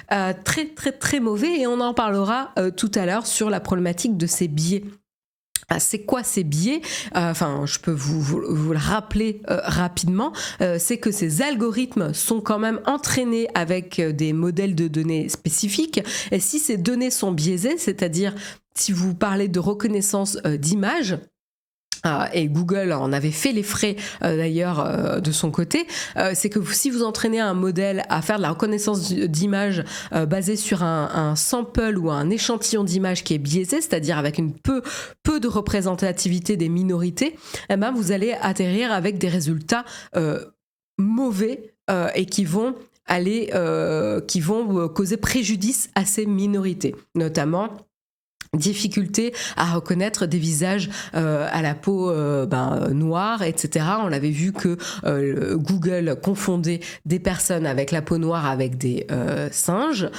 Très mauvais, et on en parlera tout à l'heure sur la problématique de ces biais. C'est quoi ces biais ? Enfin, je peux vous le rappeler rapidement. C'est que ces algorithmes sont quand même entraînés avec des modèles de données spécifiques. Et si ces données sont biaisées, c'est-à-dire si vous parlez de reconnaissance d'images, et Google en avait fait les frais d'ailleurs de son côté, c'est que si vous entraînez un modèle à faire de la reconnaissance d'images basée sur un sample ou un échantillon d'images qui est biaisé, c'est-à-dire avec une peu de représentativité des minorités, eh ben vous allez atterrir avec des résultats mauvais et qui vont causer préjudice à ces minorités, notamment difficulté à reconnaître des visages à la peau noire, etc. On l'avait vu que Google confondait des personnes avec la peau noire avec des singes.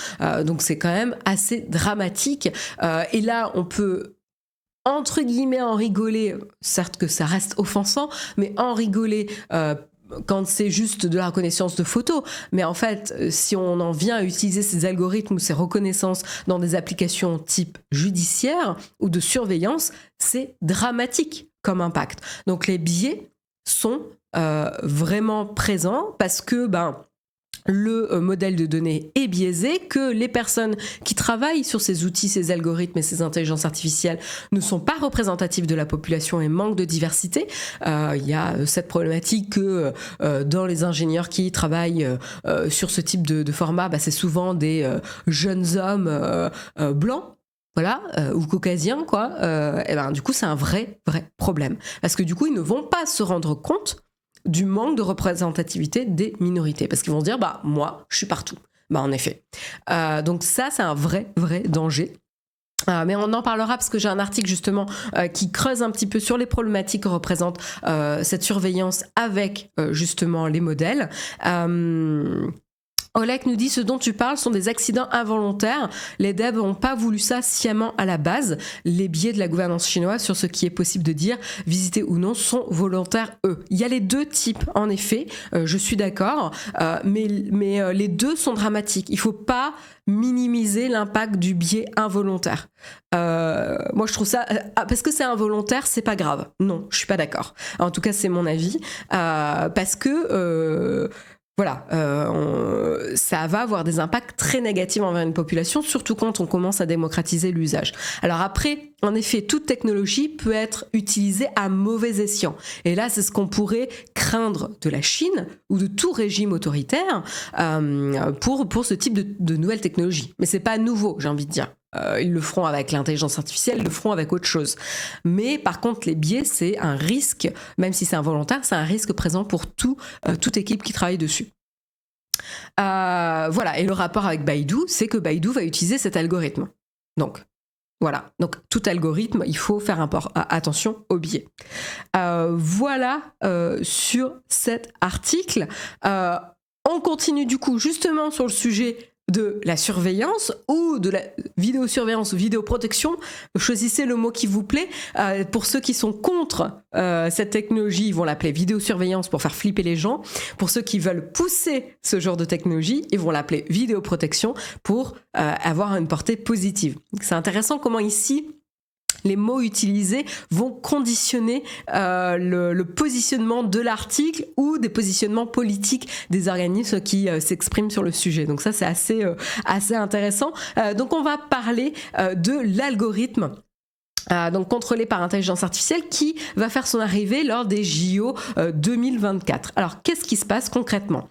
Donc c'est quand même assez dramatique. Et là, on peut entre guillemets en rigoler, certes que ça reste offensant, mais en rigoler quand c'est juste de la reconnaissance de photos. Mais en fait, si on en vient à utiliser ces algorithmes ou ces reconnaissances dans des applications type judiciaire ou de surveillance, c'est dramatique comme impact. Donc les biais sont vraiment présents parce que le modèle de données est biaisé, que les personnes qui travaillent sur ces outils, ces algorithmes et ces intelligences artificielles ne sont pas représentatives de la population et manquent de diversité. Il y a cette problématique que dans les ingénieurs qui travaillent sur ce type de format, c'est souvent des jeunes hommes blancs. Voilà, ou caucasiens, quoi. Du coup, c'est un vrai problème. Parce que du coup, ils ne vont pas se rendre compte du manque de représentativité des minorités. Parce qu'ils vont se dire, moi, je suis partout. En effet. Donc ça, c'est un vrai danger. Mais on en parlera parce que j'ai un article justement qui creuse un petit peu sur les problématiques que représente cette surveillance avec justement les modèles. Oleg nous dit, ce dont tu parles sont des accidents involontaires. Les devs n'ont pas voulu ça sciemment à la base. Les biais de la gouvernance chinoise sur ce qui est possible de dire, visiter ou non, sont volontaires, eux. Il y a les deux types, en effet, je suis d'accord, mais les deux sont dramatiques. Il ne faut pas minimiser l'impact du biais involontaire. Moi, je trouve ça... parce que c'est involontaire, c'est pas grave. Non, je suis pas d'accord. En tout cas, c'est mon avis. Parce que... ça va avoir des impacts très négatifs envers une population, surtout quand on commence à démocratiser l'usage. Alors après, en effet, toute technologie peut être utilisée à mauvais escient. Et là, c'est ce qu'on pourrait craindre de la Chine ou de tout régime autoritaire pour ce type de nouvelles technologies. Mais c'est pas nouveau, j'ai envie de dire. Ils le feront avec l'intelligence artificielle, ils le feront avec autre chose. Mais par contre, les biais, c'est un risque, même si c'est involontaire, c'est un risque présent pour toute équipe qui travaille dessus. Et le rapport avec Baidu, c'est que Baidu va utiliser cet algorithme. Donc, voilà. Donc, tout algorithme, il faut faire attention aux biais. Sur cet article. On continue du coup justement sur le sujet de la surveillance ou de la vidéosurveillance ou vidéoprotection. Choisissez le mot qui vous plaît. Pour ceux qui sont contre cette technologie, ils vont l'appeler vidéosurveillance pour faire flipper les gens. Pour ceux qui veulent pousser ce genre de technologie, ils vont l'appeler vidéoprotection pour avoir une portée positive. Donc, c'est intéressant comment ici, les mots utilisés vont conditionner le positionnement de l'article ou des positionnements politiques des organismes qui s'expriment sur le sujet. Donc ça, c'est assez intéressant. Donc on va parler de l'algorithme donc contrôlé par intelligence artificielle qui va faire son arrivée lors des JO 2024. Alors, qu'est-ce qui se passe concrètement ?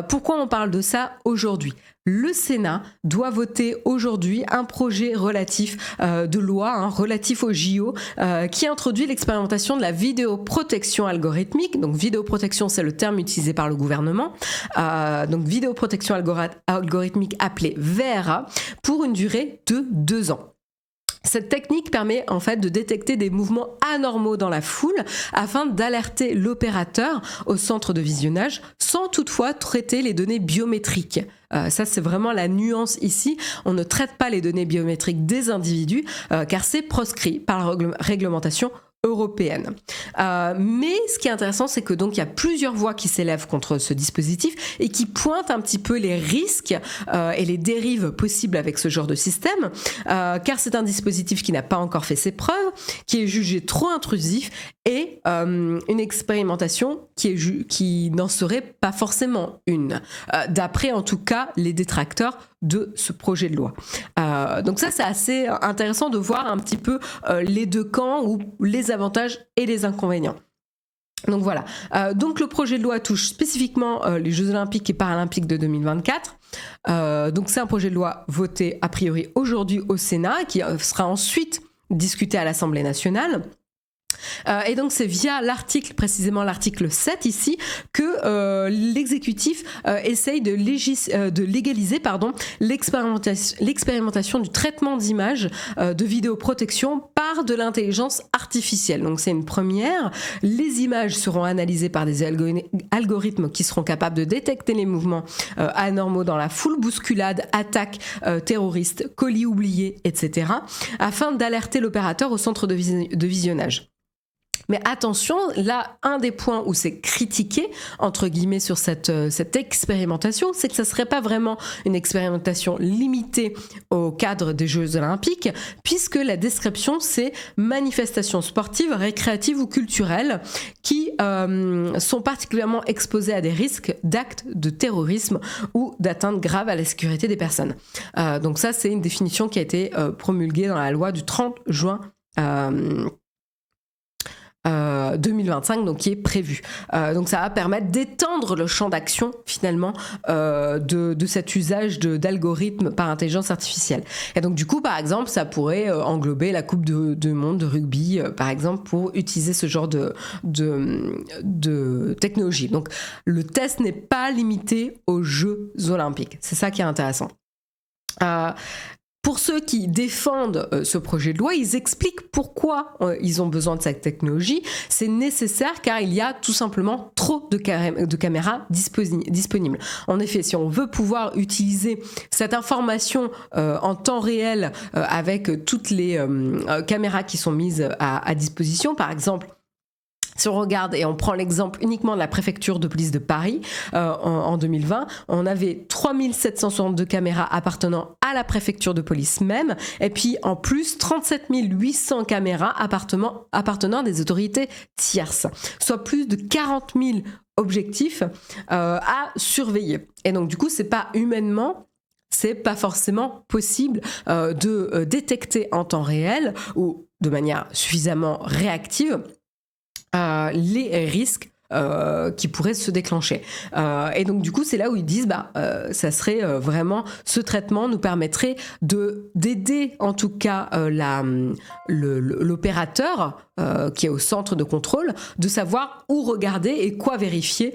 Pourquoi on parle de ça aujourd'hui ? Le Sénat doit voter aujourd'hui un projet relatif de loi relatif aux JO qui introduit l'expérimentation de la vidéoprotection algorithmique. Donc, vidéoprotection, c'est le terme utilisé par le gouvernement. Donc, vidéoprotection algorithmique appelée VRA pour une durée de 2 ans. Cette technique permet en fait de détecter des mouvements anormaux dans la foule afin d'alerter l'opérateur au centre de visionnage sans toutefois traiter les données biométriques. Ça, c'est vraiment la nuance ici. On ne traite pas les données biométriques des individus car c'est proscrit par la réglementation européenne. Mais ce qui est intéressant, c'est que donc il y a plusieurs voix qui s'élèvent contre ce dispositif et qui pointent un petit peu les risques et les dérives possibles avec ce genre de système, car c'est un dispositif qui n'a pas encore fait ses preuves, qui est jugé trop intrusif et une expérimentation qui n'en serait pas forcément une, d'après en tout cas les détracteurs de ce projet de loi. Donc ça, c'est assez intéressant de voir un petit peu les deux camps ou les avantages et les inconvénients. Donc voilà. Donc le projet de loi touche spécifiquement les Jeux Olympiques et Paralympiques de 2024. Donc c'est un projet de loi voté a priori aujourd'hui au Sénat qui sera ensuite discuté à l'Assemblée nationale. Et donc c'est via l'article, précisément l'article 7 ici, que l'exécutif essaye de légaliser l'expérimentation du traitement d'images de vidéoprotection par de l'intelligence artificielle. Donc c'est une première. Les images seront analysées par des algorithmes qui seront capables de détecter les mouvements anormaux dans la foule, bousculades, attaques terroristes, colis oubliés, etc., afin d'alerter l'opérateur au centre de visionnage. Mais attention, là, un des points où c'est critiqué, entre guillemets, sur cette expérimentation, c'est que ça ne serait pas vraiment une expérimentation limitée au cadre des Jeux Olympiques, puisque la description, c'est manifestations sportives, récréatives ou culturelles qui sont particulièrement exposées à des risques d'actes de terrorisme ou d'atteinte grave à la sécurité des personnes. Donc ça, c'est une définition qui a été promulguée dans la loi du 30 juin 2025, donc qui est prévu. Donc ça va permettre d'étendre le champ d'action finalement de cet usage d'algorithmes par intelligence artificielle. Et donc du coup, par exemple, ça pourrait englober la Coupe du monde de rugby, par exemple, pour utiliser ce genre de technologie. Donc le test n'est pas limité aux Jeux Olympiques. C'est ça qui est intéressant. Pour ceux qui défendent ce projet de loi, ils expliquent pourquoi ils ont besoin de cette technologie. C'est nécessaire car il y a tout simplement trop de caméras disponibles. En effet, si on veut pouvoir utiliser cette information en temps réel avec toutes les caméras qui sont mises à disposition, par exemple, si on regarde et on prend l'exemple uniquement de la préfecture de police de Paris, en 2020, on avait 3762 caméras appartenant à la préfecture de police même, et puis en plus 37 800 caméras appartenant à des autorités tierces, soit plus de 40 000 objectifs à surveiller. Et donc du coup, c'est pas forcément possible de détecter en temps réel ou de manière suffisamment réactive les risques qui pourraient se déclencher. Et donc du coup, c'est là où ils disent ça serait vraiment, ce traitement nous permettrait d'aider en tout cas l'opérateur qui est au centre de contrôle, de savoir où regarder et quoi vérifier,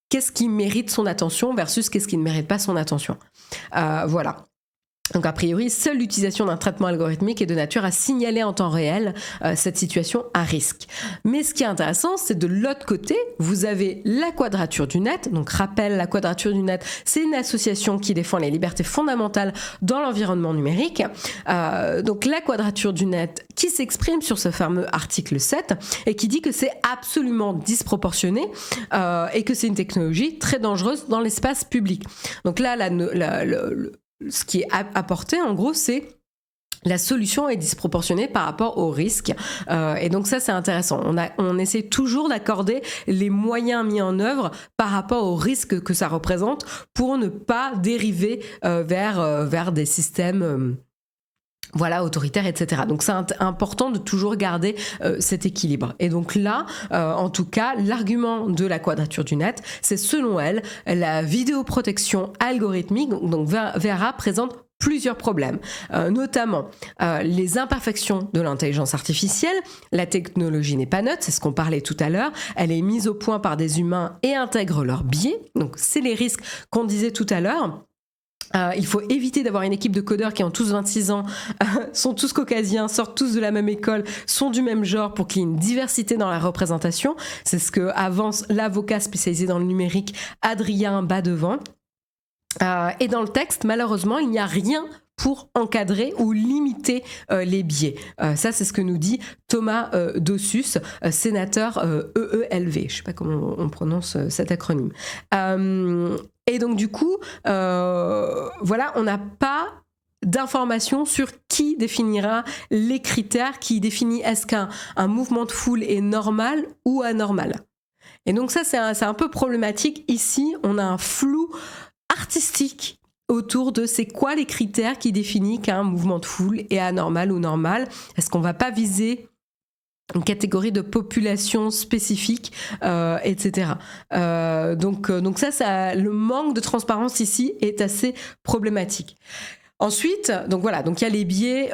qu'est-ce qui mérite son attention versus qu'est-ce qui ne mérite pas son attention. Voilà. Donc a priori, seule l'utilisation d'un traitement algorithmique est de nature à signaler en temps réel cette situation à risque. Mais ce qui est intéressant, c'est de l'autre côté, vous avez la Quadrature du Net. Donc rappel, la Quadrature du Net, c'est une association qui défend les libertés fondamentales dans l'environnement numérique. Donc la Quadrature du Net qui s'exprime sur ce fameux article 7 et qui dit que c'est absolument disproportionné et que c'est une technologie très dangereuse dans l'espace public. Donc là, ce qui est apporté, en gros, c'est la solution est disproportionnée par rapport au risque. Et donc ça, c'est intéressant. On essaie toujours d'accorder les moyens mis en œuvre par rapport au risque que ça représente pour ne pas dériver vers des systèmes autoritaires, etc. Donc c'est important de toujours garder cet équilibre. Et donc là, en tout cas, l'argument de la Quadrature du Net, c'est selon elle, la vidéoprotection algorithmique, donc VRA, présente plusieurs problèmes, notamment les imperfections de l'intelligence artificielle. La technologie n'est pas neutre, c'est ce qu'on parlait tout à l'heure. Elle est mise au point par des humains et intègre leurs biais. Donc c'est les risques qu'on disait tout à l'heure. Il faut éviter d'avoir une équipe de codeurs qui ont tous 26 ans, sont tous caucasiens, sortent tous de la même école, sont du même genre pour qu'il y ait une diversité dans la représentation. C'est ce que avance l'avocat spécialisé dans le numérique Adrien Badevant. Et dans le texte, malheureusement, il n'y a rien pour encadrer ou limiter les biais. Ça, c'est ce que nous dit Thomas Dossus, sénateur EELV. Je ne sais pas comment on prononce cet acronyme. Et donc, du coup, on n'a pas d'informations sur qui définira les critères, qui définit est-ce qu'un mouvement de foule est normal ou anormal. Et donc ça, c'est un peu problématique. Ici, on a un flou artistique autour de c'est quoi les critères qui définissent qu'un mouvement de foule est anormal ou normal. Est-ce qu'on ne va pas viser une catégorie de population spécifique, etc. Donc ça, le manque de transparence ici est assez problématique. Ensuite, donc il y a les biais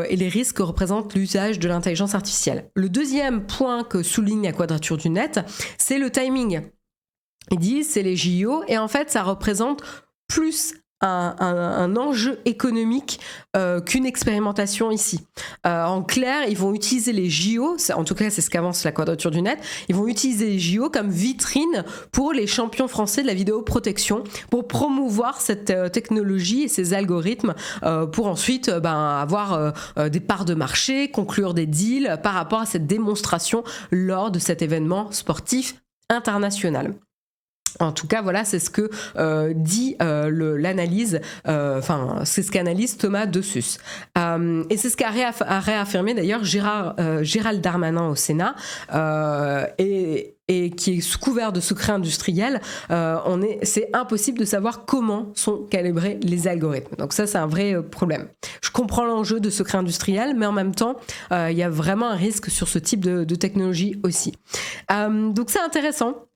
et les risques que représente l'usage de l'intelligence artificielle. Le deuxième point que souligne la Quadrature du Net, c'est le timing. Ils disent c'est les JO et en fait ça représente plus un enjeu économique qu'une expérimentation ici. En clair, ils vont utiliser les JO, en tout cas c'est ce qu'avance la Quadrature du Net, ils vont utiliser les JO comme vitrine pour les champions français de la vidéoprotection, pour promouvoir cette technologie et ces algorithmes pour ensuite avoir des parts de marché, conclure des deals par rapport à cette démonstration lors de cet événement sportif international. En tout cas, voilà, c'est ce que dit l'analyse, c'est ce qu'analyse Thomas Dossus. Et c'est ce qu'a réaffirmé d'ailleurs Gérald Darmanin au Sénat, et qui est sous couvert de secret industriel, c'est impossible de savoir comment sont calibrés les algorithmes. Donc ça, c'est un vrai problème. Je comprends l'enjeu de secret industriel, mais en même temps, il y a vraiment un risque sur ce type de technologie aussi. Donc c'est intéressant,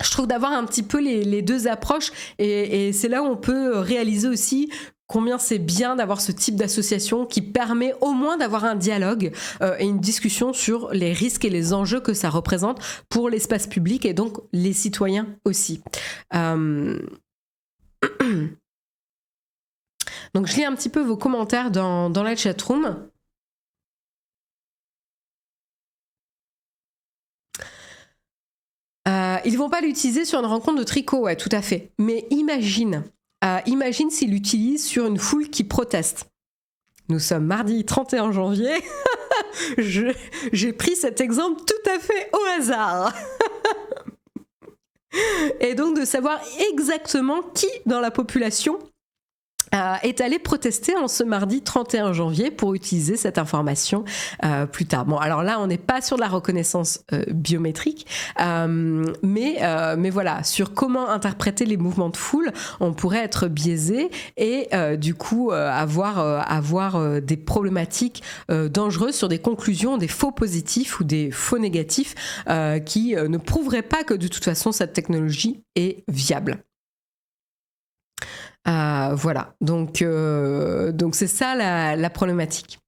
je trouve, d'avoir un petit peu les deux approches, et c'est là où on peut réaliser aussi combien c'est bien d'avoir ce type d'association qui permet au moins d'avoir un dialogue et une discussion sur les risques et les enjeux que ça représente pour l'espace public et donc les citoyens aussi. Donc je lis un petit peu vos commentaires dans la chatroom. Ils vont pas l'utiliser sur une rencontre de tricot, ouais, tout à fait. Mais imagine s'ils l'utilisent sur une foule qui proteste. Nous sommes mardi 31 janvier. J'ai pris cet exemple tout à fait au hasard. Et donc de savoir exactement qui dans la population est allé protester en ce mardi 31 janvier pour utiliser cette information plus tard. Bon, alors là, on n'est pas sur de la reconnaissance biométrique, mais voilà, sur comment interpréter les mouvements de foule, on pourrait être biaisé et du coup avoir des problématiques dangereuses sur des conclusions, des faux positifs ou des faux négatifs qui ne prouveraient pas que de toute façon cette technologie est viable. Voilà, donc c'est ça la problématique.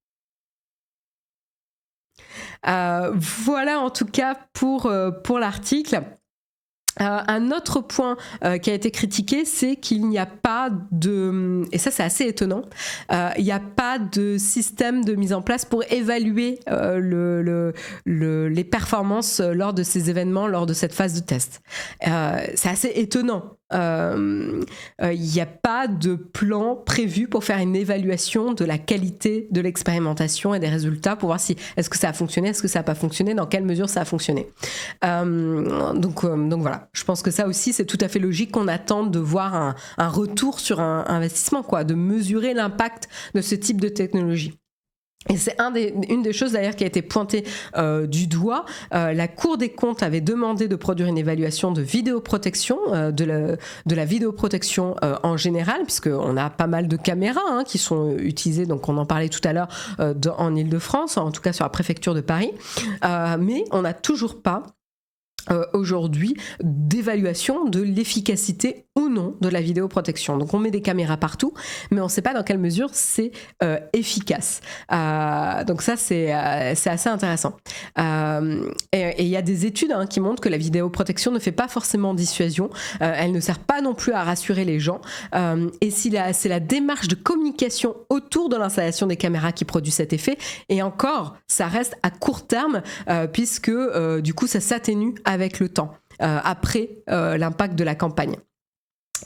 Voilà en tout cas pour l'article. Un autre point qui a été critiqué, c'est qu'il n'y a pas de, et ça c'est assez étonnant, il n'y a pas de système de mise en place pour évaluer les performances lors de ces événements, lors de cette phase de test. C'est assez étonnant. Il n'y a pas de plan prévu pour faire une évaluation de la qualité de l'expérimentation et des résultats pour voir si est-ce que ça a fonctionné, est-ce que ça n'a pas fonctionné, dans quelle mesure ça a fonctionné. Donc voilà, je pense que ça aussi c'est tout à fait logique qu'on attende de voir un retour sur un investissement, quoi, de mesurer l'impact de ce type de technologie. Et c'est une des choses d'ailleurs qui a été pointée du doigt. La Cour des comptes avait demandé de produire une évaluation de vidéoprotection, de la vidéoprotection en général, puisqu'on a pas mal de caméras qui sont utilisées, donc on en parlait tout à l'heure en Île-de-France, en tout cas sur la préfecture de Paris, mais on n'a toujours pas aujourd'hui d'évaluation de l'efficacité ou non de la vidéoprotection. Donc on met des caméras partout, mais on ne sait pas dans quelle mesure c'est efficace. Donc ça c'est assez intéressant. Et il y a des études qui montrent que la vidéoprotection ne fait pas forcément dissuasion, elle ne sert pas non plus à rassurer les gens, et c'est la démarche de communication autour de l'installation des caméras qui produit cet effet, et encore ça reste à court terme puisque du coup ça s'atténue avec le temps, après l'impact de la campagne.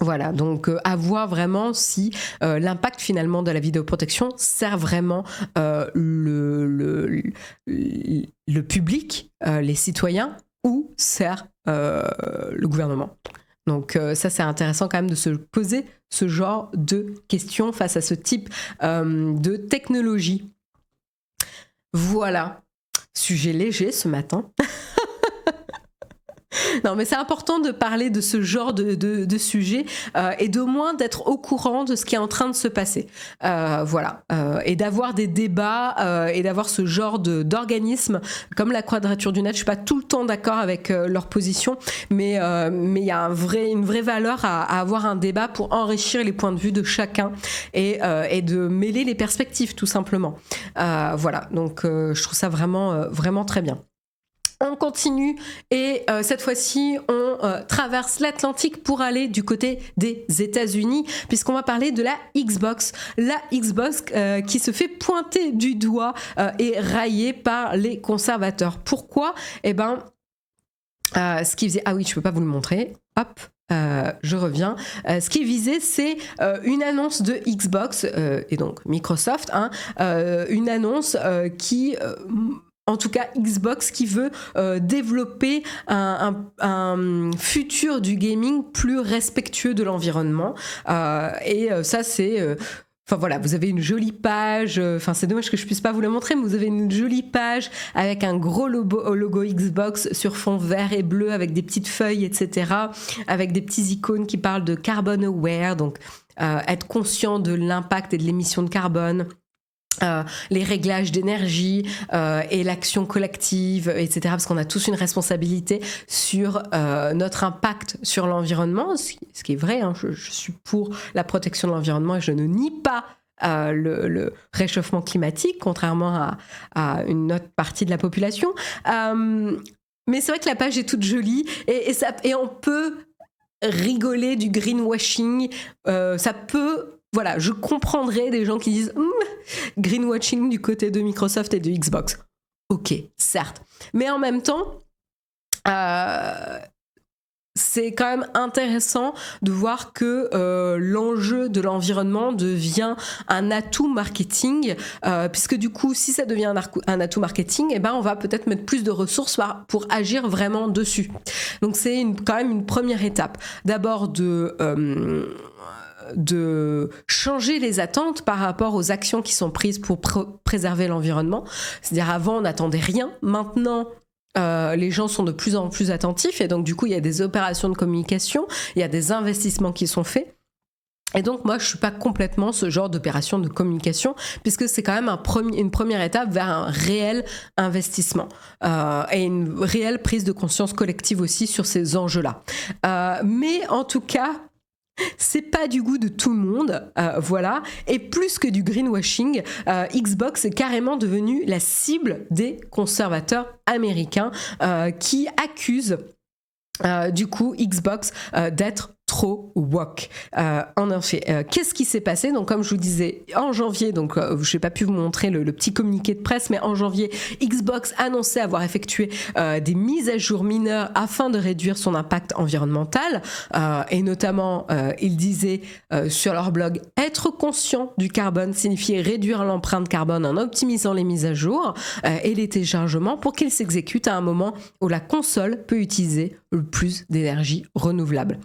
Voilà, donc à voir vraiment si l'impact finalement de la vidéoprotection sert vraiment le public, les citoyens, ou sert le gouvernement. Donc ça c'est intéressant quand même de se poser ce genre de questions face à ce type de technologie. Voilà, sujet léger ce matin. Non, mais c'est important de parler de ce genre de sujet et d'au moins d'être au courant de ce qui est en train de se passer. Voilà. Et d'avoir des débats et d'avoir ce genre d'organismes comme la Quadrature du Net. Je suis pas tout le temps d'accord avec leur position, mais il y a une vraie valeur à avoir un débat pour enrichir les points de vue de chacun et de mêler les perspectives, tout simplement. Voilà. Donc, je trouve ça vraiment, vraiment très bien. On continue et cette fois-ci, on traverse l'Atlantique pour aller du côté des États-Unis, puisqu'on va parler de la Xbox. La Xbox qui se fait pointer du doigt et railler par les conservateurs. Pourquoi ? Eh ben, ce qui faisait... Ah oui, je peux pas vous le montrer. Hop. Je reviens. Ce qui est visé, c'est une annonce de Xbox et donc Microsoft, une annonce qui... en tout cas, Xbox qui veut développer un futur du gaming plus respectueux de l'environnement. Et ça, c'est... Enfin voilà, vous avez une jolie page, c'est dommage que je puisse pas vous le montrer, mais vous avez une jolie page avec un gros logo Xbox sur fond vert et bleu avec des petites feuilles, etc., avec des petits icônes qui parlent de carbon aware, donc être conscient de l'impact et de l'émission de carbone. Les réglages d'énergie et l'action collective, etc. Parce qu'on a tous une responsabilité sur notre impact sur l'environnement, ce qui est vrai. Je suis pour la protection de l'environnement et je ne nie pas le réchauffement climatique, contrairement à une autre partie de la population. Mais c'est vrai que la page est toute jolie et on peut rigoler du greenwashing. Ça peut... Voilà, je comprendrais des gens qui disent greenwashing du côté de Microsoft et de Xbox. Ok, certes. Mais en même temps, c'est quand même intéressant de voir que l'enjeu de l'environnement devient un atout marketing, puisque du coup, si ça devient un atout marketing, eh ben, on va peut-être mettre plus de ressources pour agir vraiment dessus. Donc c'est quand même une première étape. D'abord de changer les attentes par rapport aux actions qui sont prises pour préserver l'environnement. C'est-à-dire avant, on n'attendait rien. Maintenant, les gens sont de plus en plus attentifs et donc du coup, il y a des opérations de communication, il y a des investissements qui sont faits. Et donc moi, je suis pas complètement ce genre d'opération de communication puisque c'est quand même une première étape vers un réel investissement et une réelle prise de conscience collective aussi sur ces enjeux-là. Mais en tout cas, c'est pas du goût de tout le monde, voilà. Et plus que du greenwashing, Xbox est carrément devenu la cible des conservateurs américains qui accusent du coup Xbox d'être trop woke. En effet, qu'est-ce qui s'est passé ? Donc, comme je vous disais, en janvier, donc je n'ai pas pu vous montrer le petit communiqué de presse, mais en janvier, Xbox annonçait avoir effectué des mises à jour mineures afin de réduire son impact environnemental. Et notamment, ils disaient sur leur blog, être conscient du carbone signifiait réduire l'empreinte carbone en optimisant les mises à jour et les téléchargements pour qu'ils s'exécutent à un moment où la console peut utiliser le plus d'énergie renouvelable.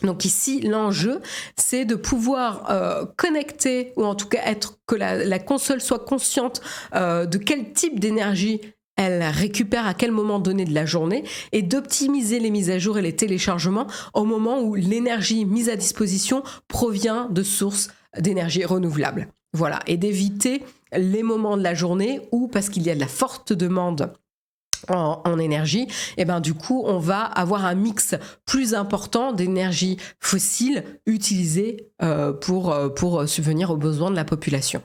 Donc ici, l'enjeu, c'est de pouvoir connecter, ou en tout cas que la console soit consciente de quel type d'énergie elle récupère à quel moment donné de la journée et d'optimiser les mises à jour et les téléchargements au moment où l'énergie mise à disposition provient de sources d'énergie renouvelable. Voilà, et d'éviter les moments de la journée où, parce qu'il y a de la forte demande en énergie, et ben du coup on va avoir un mix plus important d'énergie fossile utilisée pour subvenir aux besoins de la population.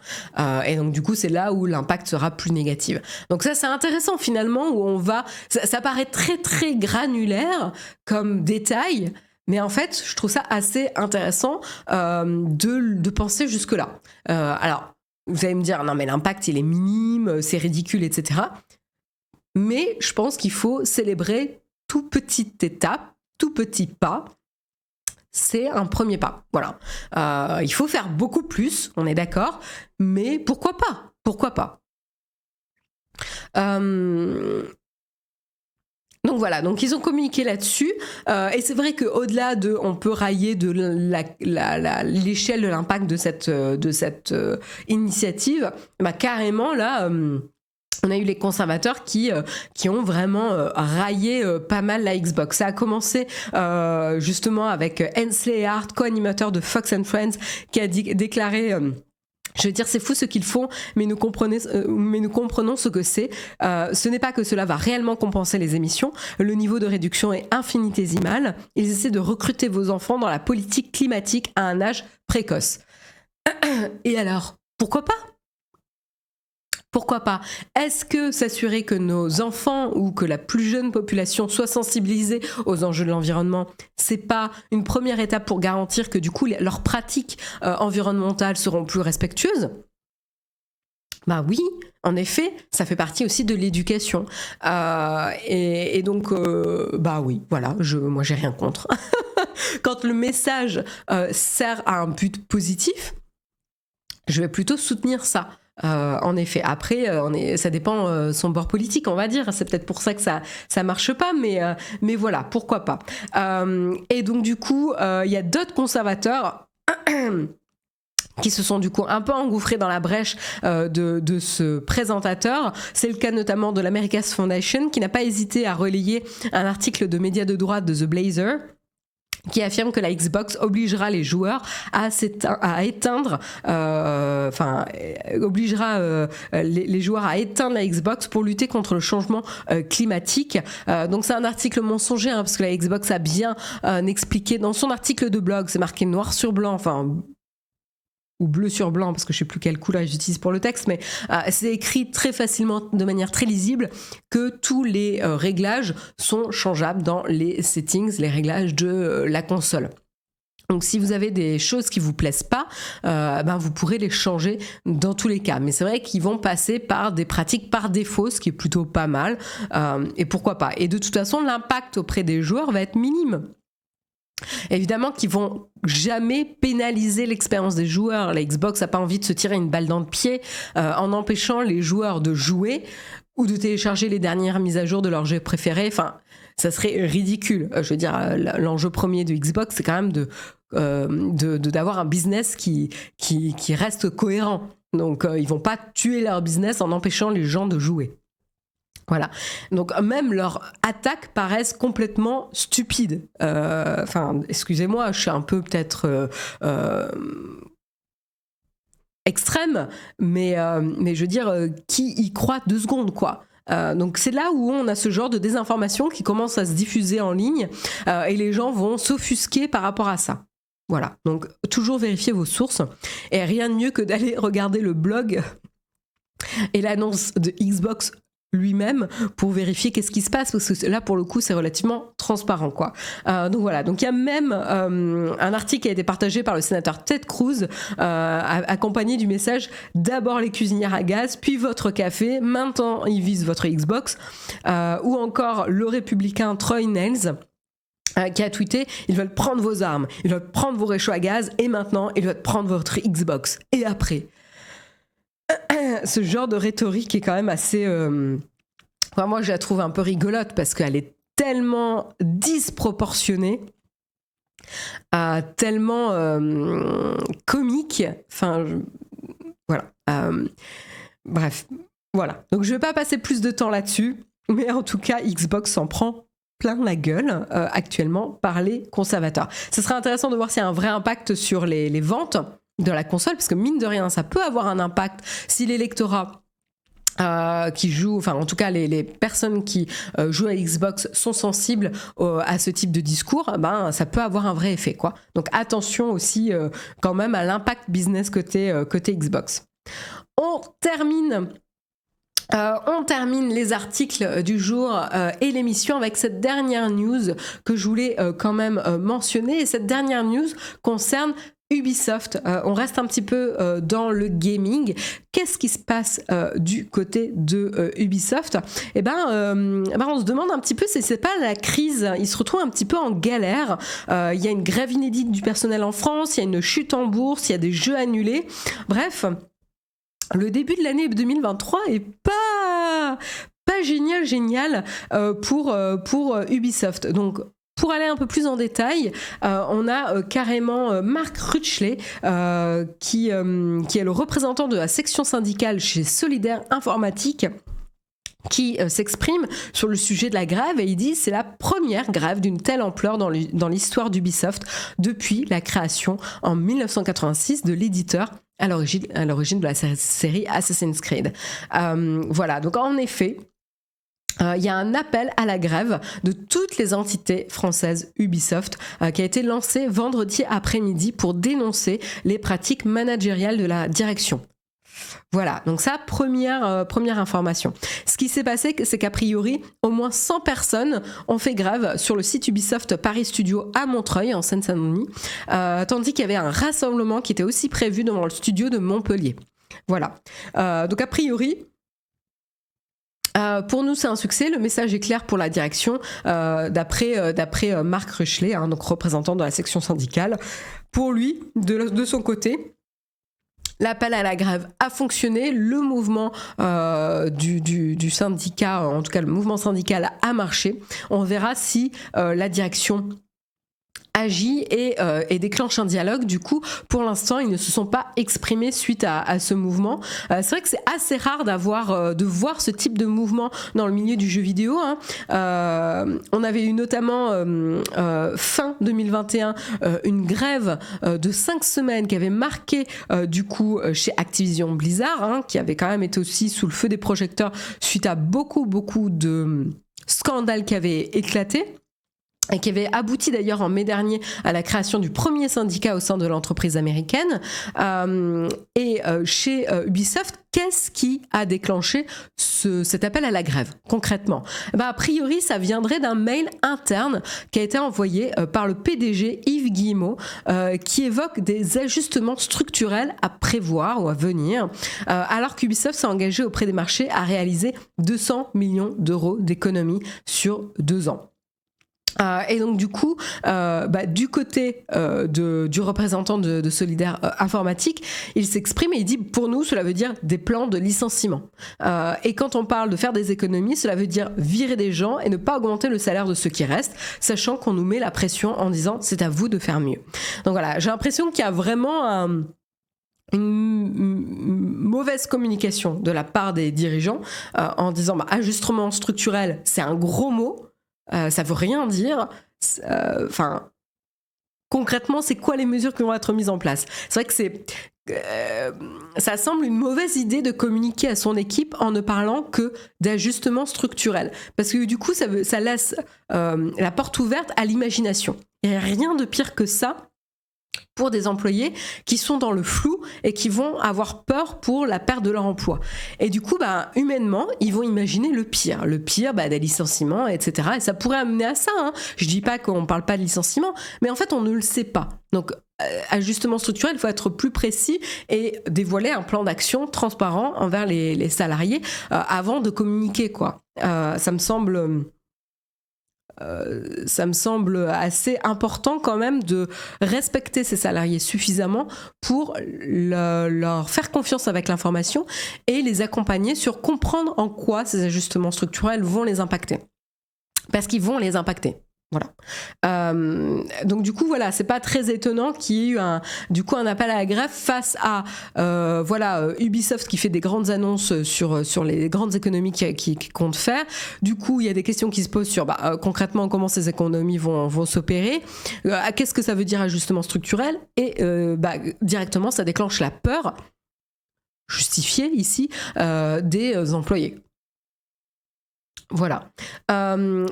Et donc du coup c'est là où l'impact sera plus négatif. Donc ça c'est intéressant finalement où on va, ça paraît très très granulaire comme détail. Mais en fait, je trouve ça assez intéressant de penser jusque-là. Alors, vous allez me dire, non mais l'impact il est minime, c'est ridicule, etc. Mais je pense qu'il faut célébrer toute petite étape, tout petit pas. C'est un premier pas. Voilà. Il faut faire beaucoup plus, on est d'accord. Mais pourquoi pas ? Pourquoi pas ? Donc voilà, donc ils ont communiqué là-dessus et c'est vrai qu'au-delà de, on peut railler de l'échelle de l'impact de cette initiative, bah carrément là. On a eu les conservateurs qui ont vraiment raillé pas mal la Xbox. Ça a commencé justement avec Hensley Hart, co-animateur de Fox and Friends, qui a déclaré je veux dire, c'est fou ce qu'ils font, mais nous comprenons ce que c'est. Ce n'est pas que cela va réellement compenser les émissions. Le niveau de réduction est infinitésimal. Ils essaient de recruter vos enfants dans la politique climatique à un âge précoce. Et alors, pourquoi pas ? Pourquoi pas? Est-ce que s'assurer que nos enfants ou que la plus jeune population soit sensibilisée aux enjeux de l'environnement, c'est pas une première étape pour garantir que du coup leurs pratiques environnementales seront plus respectueuses? Bah oui, en effet, ça fait partie aussi de l'éducation. Et donc, bah oui, voilà, moi j'ai rien contre. Quand le message sert à un but positif, je vais plutôt soutenir ça. En effet, après, ça dépend son bord politique, on va dire. C'est peut-être pour ça que ça marche pas, mais voilà, pourquoi pas. Et donc du coup, il y a d'autres conservateurs qui se sont du coup un peu engouffrés dans la brèche de ce présentateur. C'est le cas notamment de l'America's Foundation, qui n'a pas hésité à relayer un article de médias de droite de The Blazer, qui affirme que la Xbox obligera les joueurs obligera les joueurs à éteindre la Xbox pour lutter contre le changement climatique. Donc c'est un article mensonger, hein, parce que la Xbox a bien expliqué dans son article de blog, c'est marqué noir sur blanc, ou bleu sur blanc, parce que je sais plus quelle couleur j'utilise pour le texte, mais c'est écrit très facilement, de manière très lisible, que tous les réglages sont changeables dans les settings, les réglages de la console. Donc si vous avez des choses qui vous plaisent pas, vous pourrez les changer dans tous les cas. Mais c'est vrai qu'ils vont passer par des pratiques par défaut, ce qui est plutôt pas mal, et pourquoi pas. Et de toute façon, l'impact auprès des joueurs va être minime. Évidemment qu'ils vont jamais pénaliser l'expérience des joueurs. La Xbox n'a pas envie de se tirer une balle dans le pied en empêchant les joueurs de jouer ou de télécharger les dernières mises à jour de leur jeu préféré. Enfin, ça serait ridicule. Je veux dire, l'enjeu premier de Xbox, c'est quand même d'avoir un business qui reste cohérent. Donc, ils vont pas tuer leur business en empêchant les gens de jouer. Voilà. Donc même leurs attaques paraissent complètement stupides. Excusez-moi, je suis un peu peut-être extrême, mais je veux dire, qui y croit 2 secondes, quoi. Donc c'est là où on a ce genre de désinformation qui commence à se diffuser en ligne et les gens vont s'offusquer par rapport à ça. Voilà. Donc toujours vérifier vos sources et rien de mieux que d'aller regarder le blog et l'annonce de Xbox lui-même pour vérifier qu'est-ce qui se passe, parce que là pour le coup c'est relativement transparent, quoi. Donc voilà, donc il y a même un article qui a été partagé par le sénateur Ted Cruz accompagné du message: d'abord les cuisinières à gaz, puis votre café, maintenant ils visent votre Xbox, ou encore le républicain Troy Nehls qui a tweeté: ils veulent prendre vos armes, ils veulent prendre vos réchauds à gaz, et maintenant ils veulent prendre votre Xbox, et après. Ce genre de rhétorique est quand même assez... moi, je la trouve un peu rigolote parce qu'elle est tellement disproportionnée, tellement comique. Enfin, voilà. Bref, voilà. Donc, je ne vais pas passer plus de temps là-dessus, mais en tout cas, Xbox s'en prend plein la gueule actuellement par les conservateurs. Ce serait intéressant de voir s'il y a un vrai impact sur les ventes de la console, parce que mine de rien, ça peut avoir un impact si l'électorat qui joue, enfin en tout cas les personnes qui jouent à Xbox sont sensibles à ce type de discours, ça peut avoir un vrai effet, quoi. Donc attention aussi quand même à l'impact business côté Xbox. On termine les articles du jour et l'émission avec cette dernière news que je voulais quand même mentionner. Et cette dernière news concerne Ubisoft. On reste un petit peu dans le gaming. Qu'est-ce qui se passe du côté de Ubisoft ? On se demande un petit peu si c'est pas la crise. Ils se retrouvent un petit peu en galère. Il y a une grève inédite du personnel en France, il y a une chute en bourse, il y a des jeux annulés. Bref, le début de l'année 2023 est pas génial pour Ubisoft. Donc pour aller un peu plus en détail, on a carrément Marc Rutschler qui est le représentant de la section syndicale chez Solidaire Informatique, qui s'exprime sur le sujet de la grève, et il dit: c'est la première grève d'une telle ampleur dans l'histoire d'Ubisoft depuis la création en 1986 de l'éditeur à l'origine de la série Assassin's Creed. Voilà, donc en effet, il y a un appel à la grève de toutes les entités françaises Ubisoft qui a été lancé vendredi après-midi pour dénoncer les pratiques managériales de la direction. Voilà, donc ça, première information. Ce qui s'est passé, c'est qu'a priori, au moins 100 personnes ont fait grève sur le site Ubisoft Paris Studio à Montreuil, en Seine-Saint-Denis, tandis qu'il y avait un rassemblement qui était aussi prévu devant le studio de Montpellier. Voilà. Donc a priori, pour nous, c'est un succès. Le message est clair pour la direction, d'après Marc Ruchelet, donc représentant de la section syndicale. Pour lui, de son côté, l'appel à la grève a fonctionné, le mouvement du syndicat, en tout cas le mouvement syndical a marché. On verra si la direction agit et déclenche un dialogue. Du coup, pour l'instant, ils ne se sont pas exprimés suite à ce mouvement. C'est vrai que c'est assez rare de voir ce type de mouvement dans le milieu du jeu vidéo. On avait eu notamment fin 2021 une grève de 5 semaines qui avait marqué du coup chez Activision Blizzard, qui avait quand même été aussi sous le feu des projecteurs suite à beaucoup de scandales qui avaient éclaté, et qui avait abouti d'ailleurs en mai dernier à la création du premier syndicat au sein de l'entreprise américaine. Chez Ubisoft, qu'est-ce qui a déclenché cet appel à la grève, concrètement ? A priori, ça viendrait d'un mail interne qui a été envoyé par le PDG Yves Guillemot, qui évoque des ajustements structurels à prévoir ou à venir, alors qu'Ubisoft s'est engagé auprès des marchés à réaliser 200 millions d'euros d'économies sur 2 ans. Et donc du coup, du côté du représentant de Solidaire Informatique, il s'exprime et il dit: pour nous, cela veut dire des plans de licenciement. Et quand on parle de faire des économies, cela veut dire virer des gens et ne pas augmenter le salaire de ceux qui restent, sachant qu'on nous met la pression en disant: c'est à vous de faire mieux. Donc voilà, j'ai l'impression qu'il y a vraiment une mauvaise communication de la part des dirigeants en disant ajustement structurel, c'est un gros mot. Ça veut rien dire. Concrètement, c'est quoi les mesures qui vont être mises en place ? C'est vrai que ça semble une mauvaise idée de communiquer à son équipe en ne parlant que d'ajustement structurel. Parce que du coup, ça laisse la porte ouverte à l'imagination. Il n'y a rien de pire que ça pour des employés qui sont dans le flou et qui vont avoir peur pour la perte de leur emploi. Et du coup, humainement, ils vont imaginer le pire, des licenciements, etc. Et ça pourrait amener à ça. Je dis pas qu'on parle pas de licenciement, mais en fait, on ne le sait pas. Donc, ajustement structurel, il faut être plus précis et dévoiler un plan d'action transparent envers les salariés avant de communiquer, quoi. Ça me semble assez important quand même de respecter ces salariés suffisamment pour leur faire confiance avec l'information et les accompagner sur comprendre en quoi ces ajustements structurels vont les impacter. Parce qu'ils vont les impacter. Voilà. Donc du coup, voilà, c'est pas très étonnant qu'il y ait eu un appel à la grève face à Ubisoft qui fait des grandes annonces sur les grandes économies qu'il compte faire. Du coup, il y a des questions qui se posent sur concrètement comment ces économies vont s'opérer. Qu'est-ce que ça veut dire ajustement structurel ? Et directement, ça déclenche la peur justifiée ici des employés. Voilà.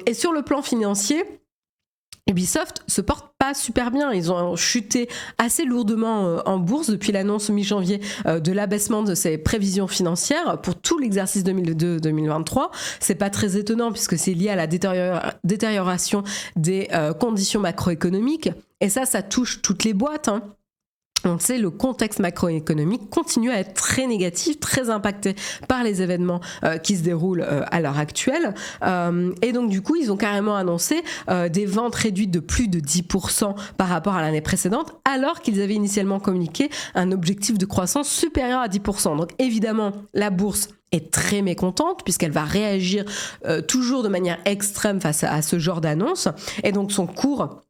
Et sur le plan financier, Ubisoft se porte pas super bien. Ils ont chuté assez lourdement en bourse depuis l'annonce mi-janvier de l'abaissement de ses prévisions financières pour tout l'exercice 2022-2023. C'est pas très étonnant puisque c'est lié à la détérioration des conditions macroéconomiques. Et ça touche toutes les boîtes. On sait, le contexte macroéconomique continue à être très négatif, très impacté par les événements qui se déroulent à l'heure actuelle. Et donc, du coup, ils ont carrément annoncé des ventes réduites de plus de 10% par rapport à l'année précédente, alors qu'ils avaient initialement communiqué un objectif de croissance supérieur à 10%. Donc, évidemment, la bourse est très mécontente puisqu'elle va réagir toujours de manière extrême face à ce genre d'annonce. Et donc, son cours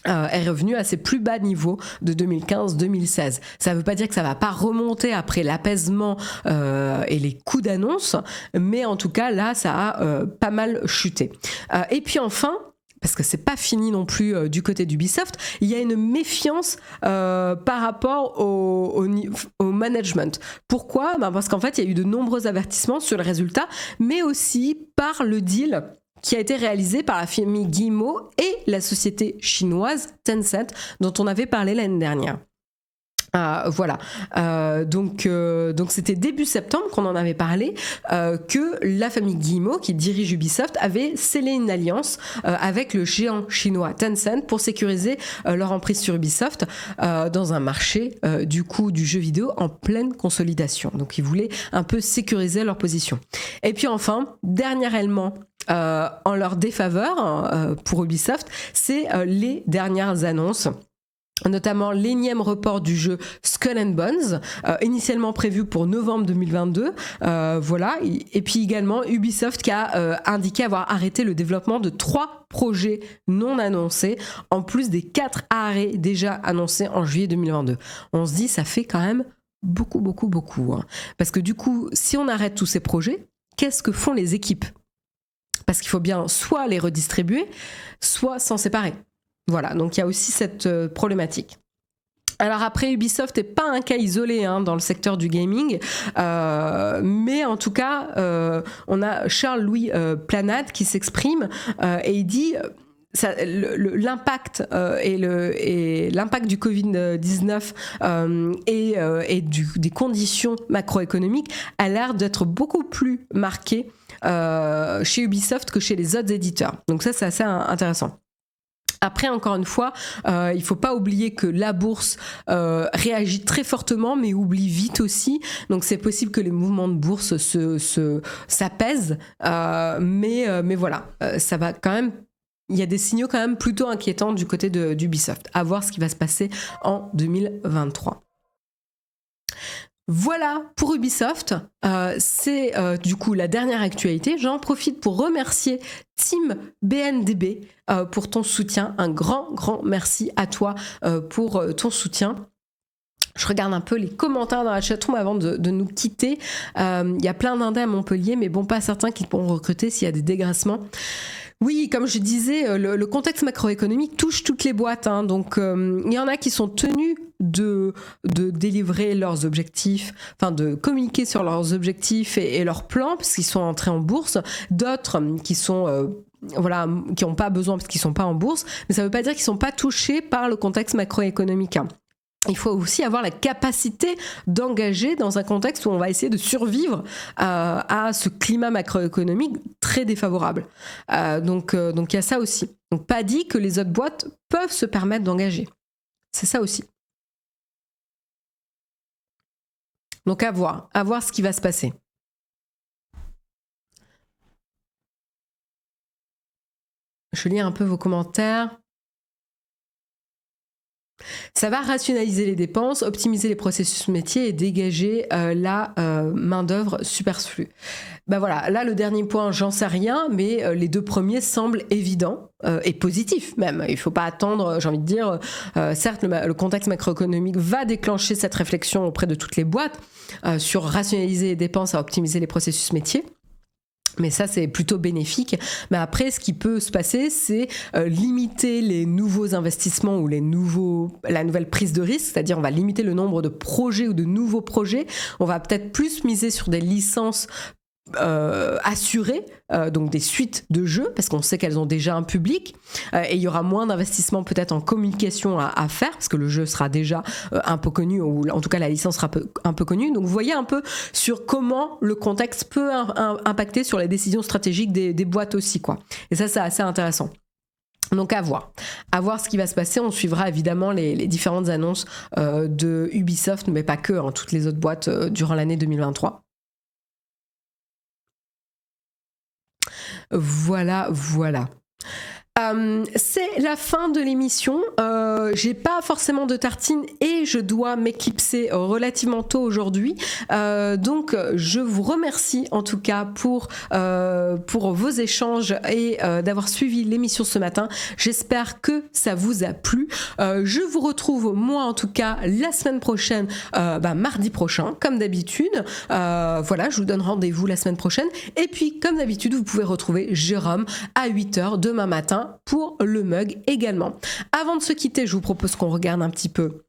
est revenu à ses plus bas niveaux de 2015-2016. Ça ne veut pas dire que ça ne va pas remonter après l'apaisement et les coups d'annonce, mais en tout cas, là, ça a pas mal chuté. Et puis enfin, parce que c'est pas fini non plus du côté d'Ubisoft, il y a une méfiance par rapport au management. Pourquoi ? Parce qu'en fait, il y a eu de nombreux avertissements sur le résultat, mais aussi par le deal qui a été réalisé par la famille Guillemot et la société chinoise Tencent, dont on avait parlé l'année dernière. Voilà. Donc c'était début septembre qu'on en avait parlé, que la famille Guillemot, qui dirige Ubisoft, avait scellé une alliance avec le géant chinois Tencent pour sécuriser leur emprise sur Ubisoft dans un marché du jeu vidéo en pleine consolidation. Donc ils voulaient un peu sécuriser leur position. Et puis enfin, dernier élément en leur défaveur pour Ubisoft, c'est les dernières annonces, notamment l'énième report du jeu Skull and Bones, initialement prévu pour novembre 2022. Voilà. Et puis également Ubisoft qui a indiqué avoir arrêté le développement de 3 projets non annoncés, en plus des 4 arrêts déjà annoncés en juillet 2022. On se dit, ça fait quand même beaucoup. Hein. Parce que du coup, si on arrête tous ces projets, qu'est-ce que font les équipes ? Parce qu'il faut bien soit les redistribuer, soit s'en séparer. Voilà, donc il y a aussi cette problématique. Alors après, Ubisoft n'est pas un cas isolé dans le secteur du gaming, mais en tout cas, on a Charles-Louis Planade qui s'exprime et il dit... l'impact et l'impact du Covid-19 et des conditions macroéconomiques a l'air d'être beaucoup plus marqué chez Ubisoft que chez les autres éditeurs. Donc ça, c'est assez intéressant. Après, encore une fois, il ne faut pas oublier que la bourse réagit très fortement, mais oublie vite aussi. Donc, c'est possible que les mouvements de bourse s'apaisent. Mais voilà, ça va quand même... Il y a des signaux quand même plutôt inquiétants du côté d'Ubisoft. À voir ce qui va se passer en 2023. Voilà pour Ubisoft, c'est du coup la dernière actualité. J'en profite pour remercier Team BNDB pour ton soutien. Un grand merci à toi pour ton soutien. Je regarde un peu les commentaires dans la chatroom avant de nous quitter. Il y a plein d'indés à Montpellier, mais bon, pas certains qui pourront recruter s'il y a des dégrassements. Oui, comme je disais, le contexte macroéconomique touche toutes les boîtes. Donc, il y en a qui sont tenus de délivrer leurs objectifs, enfin de communiquer sur leurs objectifs et leurs plans parce qu'ils sont entrés en bourse. D'autres qui sont qui n'ont pas besoin parce qu'ils ne sont pas en bourse. Mais ça ne veut pas dire qu'ils ne sont pas touchés par le contexte macroéconomique. Il faut aussi avoir la capacité d'engager dans un contexte où on va essayer de survivre à ce climat macroéconomique très défavorable. Donc il y a ça aussi. Donc pas dit que les autres boîtes peuvent se permettre d'engager. C'est ça aussi. Donc à voir ce qui va se passer. Je lis un peu vos commentaires. Ça va rationaliser les dépenses, optimiser les processus métiers et dégager la main-d'œuvre superflue. Voilà, là le dernier point, j'en sais rien, mais les 2 premiers semblent évidents et positifs même. Il ne faut pas attendre, j'ai envie de dire, certes le contexte macroéconomique va déclencher cette réflexion auprès de toutes les boîtes sur rationaliser les dépenses et optimiser les processus métiers. Mais ça, c'est plutôt bénéfique. Mais après, ce qui peut se passer, c'est limiter les nouveaux investissements ou la nouvelle prise de risque. C'est-à-dire, on va limiter le nombre de projets ou de nouveaux projets. On va peut-être plus miser sur des licences assurées, donc des suites de jeux, parce qu'on sait qu'elles ont déjà un public. Et il y aura moins d'investissement peut-être en communication à faire, parce que le jeu sera déjà un peu connu, ou en tout cas la licence sera un peu connue. Donc vous voyez un peu sur comment le contexte peut impacter sur les décisions stratégiques des boîtes aussi, quoi. Et ça, c'est assez intéressant. Donc à voir ce qui va se passer. On suivra évidemment les différentes annonces de Ubisoft, mais pas que, toutes les autres boîtes durant l'année 2023. Voilà. C'est la fin de l'émission. J'ai pas forcément de tartine et je dois m'éclipser relativement tôt aujourd'hui. Donc je vous remercie en tout cas pour vos échanges et d'avoir suivi l'émission ce matin. J'espère que ça vous a plu. Je vous retrouve moi en tout cas la semaine prochaine, mardi prochain comme d'habitude. Je vous donne rendez-vous la semaine prochaine. Et puis comme d'habitude, vous pouvez retrouver Jérôme à 8h demain matin pour le mug également. Avant de se quitter, je vous propose qu'on regarde un petit peu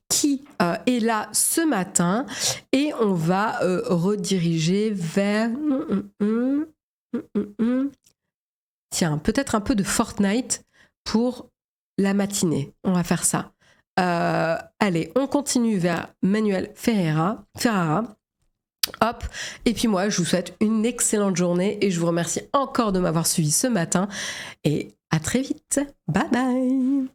qui est là ce matin et on va rediriger vers... Tiens, peut-être un peu de Fortnite pour la matinée. On va faire ça. Allez, on continue vers Manuel Ferrara. Hop, et puis moi, je vous souhaite une excellente journée et je vous remercie encore de m'avoir suivi ce matin et à très vite. Bye bye.